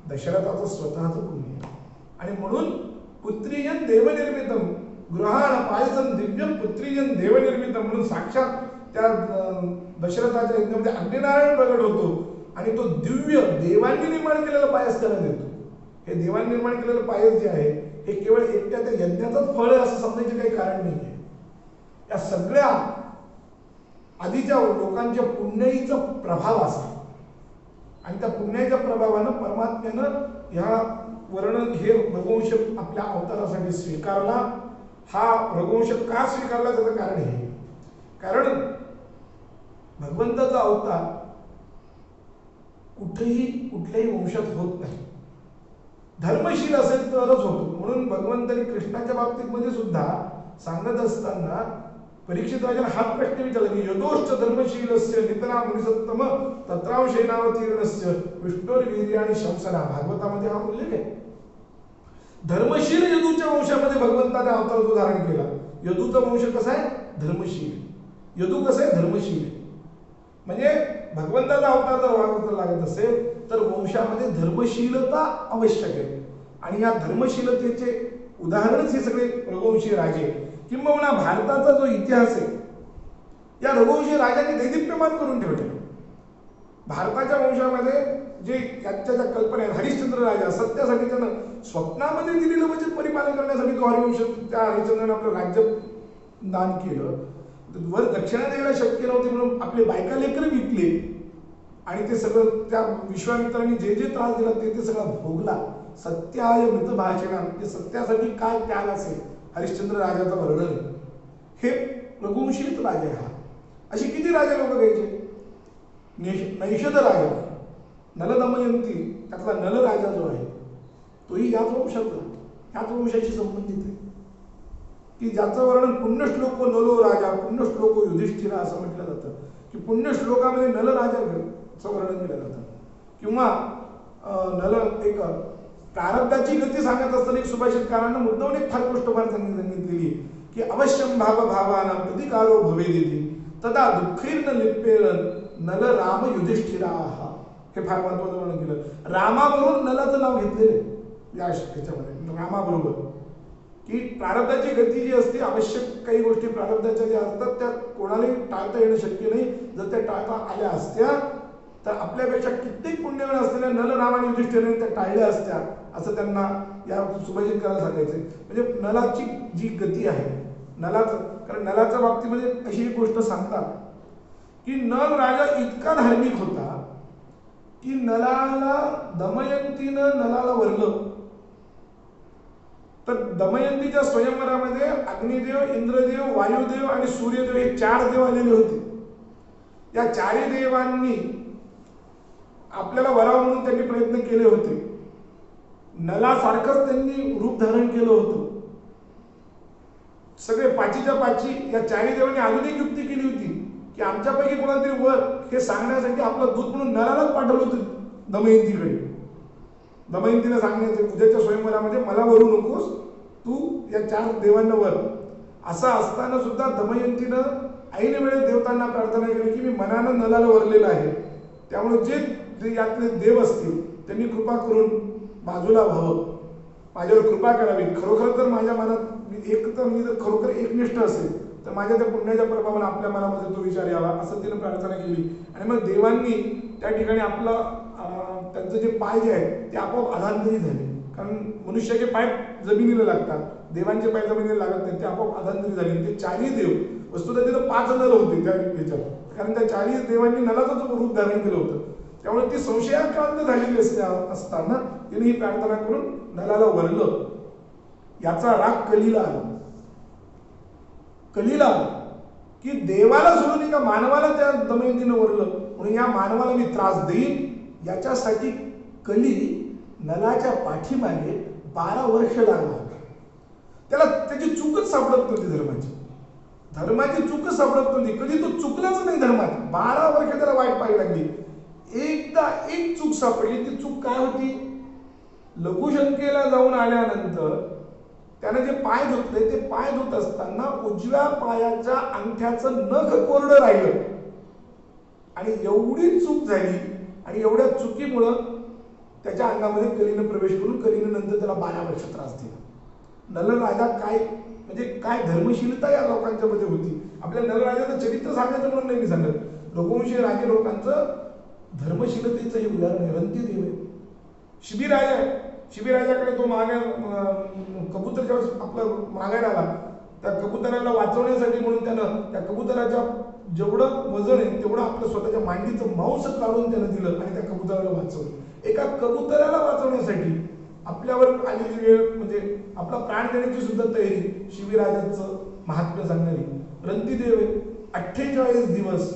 दशरथाचं स्वतःचं पुण्य आहे. आणि म्हणून पुत्रीजन देवनिर्मितम गृहाण पायसम दिव्यम पुत्रीजन देवनिर्मितम म्हणून साक्षात त्या दशरथाच्या यज्ञामध्ये अग्निनारायण प्रगट होतो आणि तो दिव्य देवांनी निर्माण केलेला पायस त्याला देतो. हे देवांनी निर्माण केलेलं पायस जे आहे हे केवळ एकट्या त्या यज्ञाचंच फळ आहे असं समजायचे काही कारण नाही आहे. या सगळ्या आधीच्या लोकांच्या पुण्याईचा प्रभाव असा आणि त्या पुण्याच्या प्रभावानं परमात्म्यानं ह्या वर्णन हे रघुवंश आपल्या अवतारासाठी स्वीकारला. हा रघुवंश का स्वीकारला त्याचं कारण हे, कारण भगवंताचा अवतार कुठल्याही वंशात होत नाही. धर्मशील असेल तरच होतो. म्हणून भगवंतांनी कृष्णाच्या बाबतीत मध्ये सुद्धा सांगत असताना परीक्षित राजाला हाच प्रश्न विचारला की यदोश्च धर्मशीलस्य नितना मुनिसत्तम तत्रांशेनावतीर्णस्य विष्णुर्वीर्य आणि शंसना. भागवतामध्ये हा उल्लेख आहे. धर्मशील यदूच्या वंशामध्ये भगवंताने अवतार धारण केला. यदूचा वंश कसा आहे? धर्मशील. यदू कसं आहे? धर्मशील. म्हणजे भगवंताचा अवतार जर व्हावा लागत असेल तर वंशामध्ये धर्मशीलता आवश्यक आहे. आणि या धर्मशीलतेचे उदाहरणच हे सगळे रघुवंशी राजे, किंबहुना भारताचा जो इतिहास आहे या रघुवंशी राजांनी दैदिप्यमान करून ठेवले. भारताच्या वंशामध्ये जे त्याच्या ज्या कल्पना आहेत, हरिश्चंद्र राजा सत्यासाठी त्यानं स्वप्नामध्ये दिलेलं वचन परिपालन करण्यासाठी तो हरिवंश त्या हरिश्चंद्राने आपलं राज्य दान केलं. वर दक्षिणा द्यायला शक्य नव्हती म्हणून आपले बायका लेकर विकले आणि ते सगळं त्या विश्वामित्रांनी जे जे त्रास दिला ते सगळं भोगला. सत्याय मृत भाषणा, ते सत्यासाठी काय त्याग असेल हरिश्चंद्र राजाचं वर्णन आहे. हे रघुवंशीच राजा हा. अशी किती राजा लोक घ्यायचे. नैषध राजा, नल दमयंती, त्यातला नल राजा जो आहे तोही याच वंशातला, याच वंशाशी संबंधित आहे, की ज्याचं वर्णन पुण्यश्लोक नलो राजा पुण्यश्लोक युधिष्ठिरा असं म्हटलं जातं. की पुण्यश्लोकामध्ये नल राजाचं वर्णन केलं जातं. किंवा नल एक प्रारब्धाची गती सांगत असताना एक सुभाषितकारांना मुद्दामून एक फार गोष्ट फार सांगितलेली की अवश्यम भाव भावाना प्रतिकारो भवेदिति तदा दुःखीर्न लिप्पेन नल राम युधिष्ठिरा. हे फार महत्वाचं वर्णन केलं. रामाबरोबर नलाचं नाव घेतलेलं या ह्याच्यामध्ये रामाबरोबर, की प्रारब्धाची गती जी असते, आवश्यक काही गोष्टी प्रारब्धाच्या ज्या असतात त्या कोणालाही टाळता येणं शक्य नाही. जर त्या टाळता आल्या असत्या तर आपल्यापेक्षा कित्येक पुण्यवान असलेल्या नल राम आणि युधिष्ठिराने त्या टाळल्या असत्या असं त्यांना या सुभाषितकाराला सांगायचं. म्हणजे नलाची जी गती आहे, नलाचं, कारण नलाच्या बाबतीमध्ये अशी एक गोष्ट सांगतात की नल राजा इतका धार्मिक होता की नलाला दमयंतीनं नलाला वरलं तर दमयंतीच्या स्वयंवरामध्ये अग्निदेव, इंद्रदेव, वायुदेव आणि सूर्यदेव हे 4 देव आलेले होते. या 4 देवांनी आपल्याला वराव म्हणून त्यांनी प्रयत्न केले होते. नलासारखंच त्यांनी रूप धारण केलं होतं. सगळे पाचीच्या पाची या 4 देवांनी अजून एक युक्ती केली होती की आमच्यापैकी कोणाला तरी वर हे सांगण्यासाठी आपलं दूत म्हणून नलालाच पाठवलं होतं दमयंतीकडे. दमयंतीने सांगण्याचे उद्याच्या स्वयंवरामध्ये मला वरू नकोस, तू या 4 देवांना वर. असं असताना सुद्धा दमयंतीनं ऐन वेळेस देवतांना प्रार्थना केली की मी मनानं नलाला वरलेलं आहे, त्यामुळे जे यातले देव असतील त्यांनी कृपा करून बाजूला व्हावं, माझ्यावर कृपा करावी. खरोखर तर माझ्या मनात एक तर मी जर खरोखर एकनिष्ठ असेल तर माझ्या त्या पुण्याच्या प्रभावाने आपल्या मनामध्ये तो विचार यावा असं तिने प्रार्थना केली. आणि मग देवांनी त्या ठिकाणी आपलं त्यांचं जे पाय जे आहेत ते आपोआप अधांतरी झाले. कारण मनुष्याचे पाय जमिनीला लागतात, देवांचे पाय जमिनीला लागत नाही, ते आपोआप अधांतरी झाले. ते 4 देव वस्तुतः तिथं 5 नल होते त्या ह्याच्यात, कारण त्या 4 देवांनी नलाचं रूप धारण केलं होतं. त्यामुळे ती संशयाक्रांत झालेली असताना तिने ही प्रार्थना करून नलाला वरलं. याचा राग कलीला आला. कलीला की देवाला सोडून एका मानवाला त्या दमयंतीनं वरलं, म्हणून या मानवाला मी त्रास देईन. याच्यासाठी कली नलाच्या पाठीमागे 12 वर्ष लागला. त्याला त्याची चूकच सापडत नव्हती धर्माची चूकच सापडत नव्हती. कधी तो चुकलाच नाही धर्मात. 12 वर्ष त्याला वाईट पाहावी लागली. एकदा एक चूक सापडली. ती चूक काय होती? लघुशंकेला जाऊन आल्यानंतर त्याने जे पाय धुतले, ते पाय धुत असताना उजव्या पायाच्या अंगठ्याचं नख कोरडं राहिलं. आणि एवढी चूक झाली आणि एवढ्या चुकीमुळं त्याच्या अंगामध्ये कलीनं प्रवेश करून कलीनं नंतर त्याला 12 वर्ष त्रास दिला. नलराजा काय म्हणजे काय धर्मशीलता या लोकांच्या मध्ये होती. आपल्या नलराजाचं चरित्र सांगायचं म्हणून नाही मी सांगत. रघुवंशी राजे लोकांचं धर्मशीलतेचं हे उदाहरण आहे. रंतीदेव आहे, शिबीराजा आहे. शिबीराजाकडे तो कबूतर जेव्हा आपला मागायला आला, त्या कबुतराला वाचवण्यासाठी म्हणून त्यानं त्या कबुतराच्या जेवढं वजन आहे तेवढं आपलं स्वतःच्या मांडीचं मांस काढून त्यानं दिलं आणि त्या कबुतराला वाचवलं. एका कबुतराला वाचवण्यासाठी आपल्यावर आलेली वेळ म्हणजे आपला प्राण देण्याची सुद्धा तयारी शिबीराजाचं महात्म्य सांगणारी रंतीदेव 48 दिवस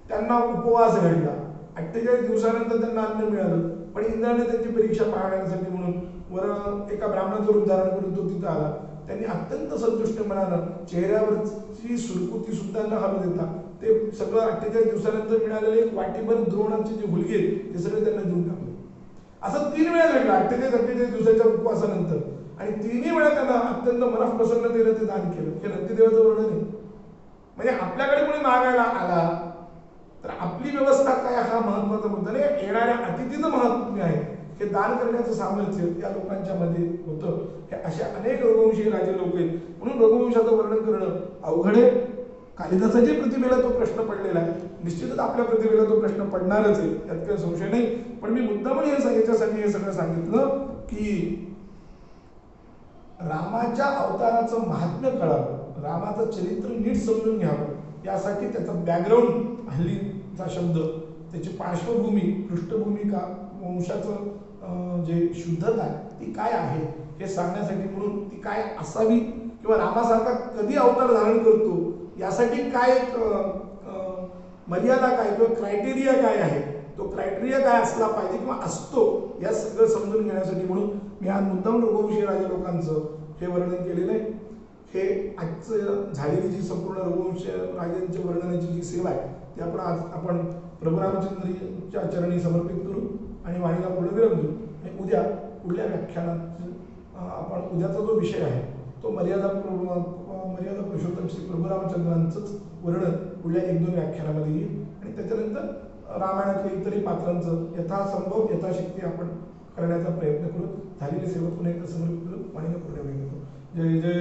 त्यांना उपवास घडला. 48 दिवसानंतर त्यांना अन्न मिळालं. पण इंद्राने त्यांची परीक्षा पाहण्यासाठी म्हणून वर एका ब्राह्मणाचं रूप धारण करून तो तिथं आला. त्यांनी अत्यंत संतुष्ट मनानं चेहऱ्यावरची सुरकुती सुद्धा न हलू देता ते सगळं 48 दिवसानंतर मिळालेले एक वाटीभर द्रोणाचे जे हुलगे ते सगळे त्यांना देऊन टाकले. असं 3 वेळा घडलं 48 दिवसाच्या उपवासानंतर. आणि 3ही वेळा त्यांना अत्यंत मनात प्रसन्नतेनं ते दान केलं. हे रंतीदेवाचं वर्णन आहे. म्हणजे आपल्याकडे कोणी मागायला आला तर आपली व्यवस्था काय हा महत्वाचा मुद्दा नाही, येणाऱ्या अतिथीचं महत्त्व आहे. हे दान करण्याचं सामर्थ्य या लोकांच्या मध्ये होतं. हे अशा अनेक रघुवंशी राजे लोक आहेत. म्हणून रघुवंशाचं वर्णन करणं अवघड आहे. कालिदासाच्या प्रतिभेला तो प्रश्न पडलेला आहे. निश्चितच आपल्या प्रतिभेला तो प्रश्न पडणारच आहे, यात काही संशय नाही. पण मी मुद्दाम याच्यासाठी हे सगळं सांगितलं की रामाच्या अवताराचं महात्म्य कळावं, रामाचं चरित्र नीट समजून घ्यावं, यासाठी त्याचा बॅकग्राऊंड, हल्लीचा शब्द, त्याची पार्श्वभूमी, पृष्ठभूमी, का वंशाचं जे शुद्धता ती काय आहे हे सांगण्यासाठी, म्हणून ती काय असावी किंवा रामासारखा कधी अवतार धारण करतो यासाठी काय मर्यादा काय किंवा क्रायटेरिया काय आहे, तो क्रायटेरिया काय असला पाहिजे किंवा असतो, या सगळं समजून घेण्यासाठी म्हणून मी आज मुद्दाम रघुवंशी राजा लोकांचं हे वर्णन केलेलं आहे. हे आजचं झालेली जी संपूर्ण रघुवंश राजांच्या वर्णनाची जी सेवा आहे ती आपण प्रभू रामचंद्रच्या चरणी समर्पित करू आणि वाणीला पुढे विराम देऊ. आणि उद्या पुढल्या व्याख्यानात आपण उद्याचा जो विषय आहे तो मर्यादा पुरुषोत्तम श्री प्रभू रामचंद्रांचंच वर्णन पुढल्या 1-2 व्याख्यानामध्ये येईल. आणि त्याच्यानंतर रामायणातल्या इतरही पात्रांचं यथासंभव यथाशक्ती आपण करण्याचा प्रयत्न करू. झालेली सेवा पुन्हा एकदा समर्पित करू. वाणीला पुढे विराम देतो. जय जय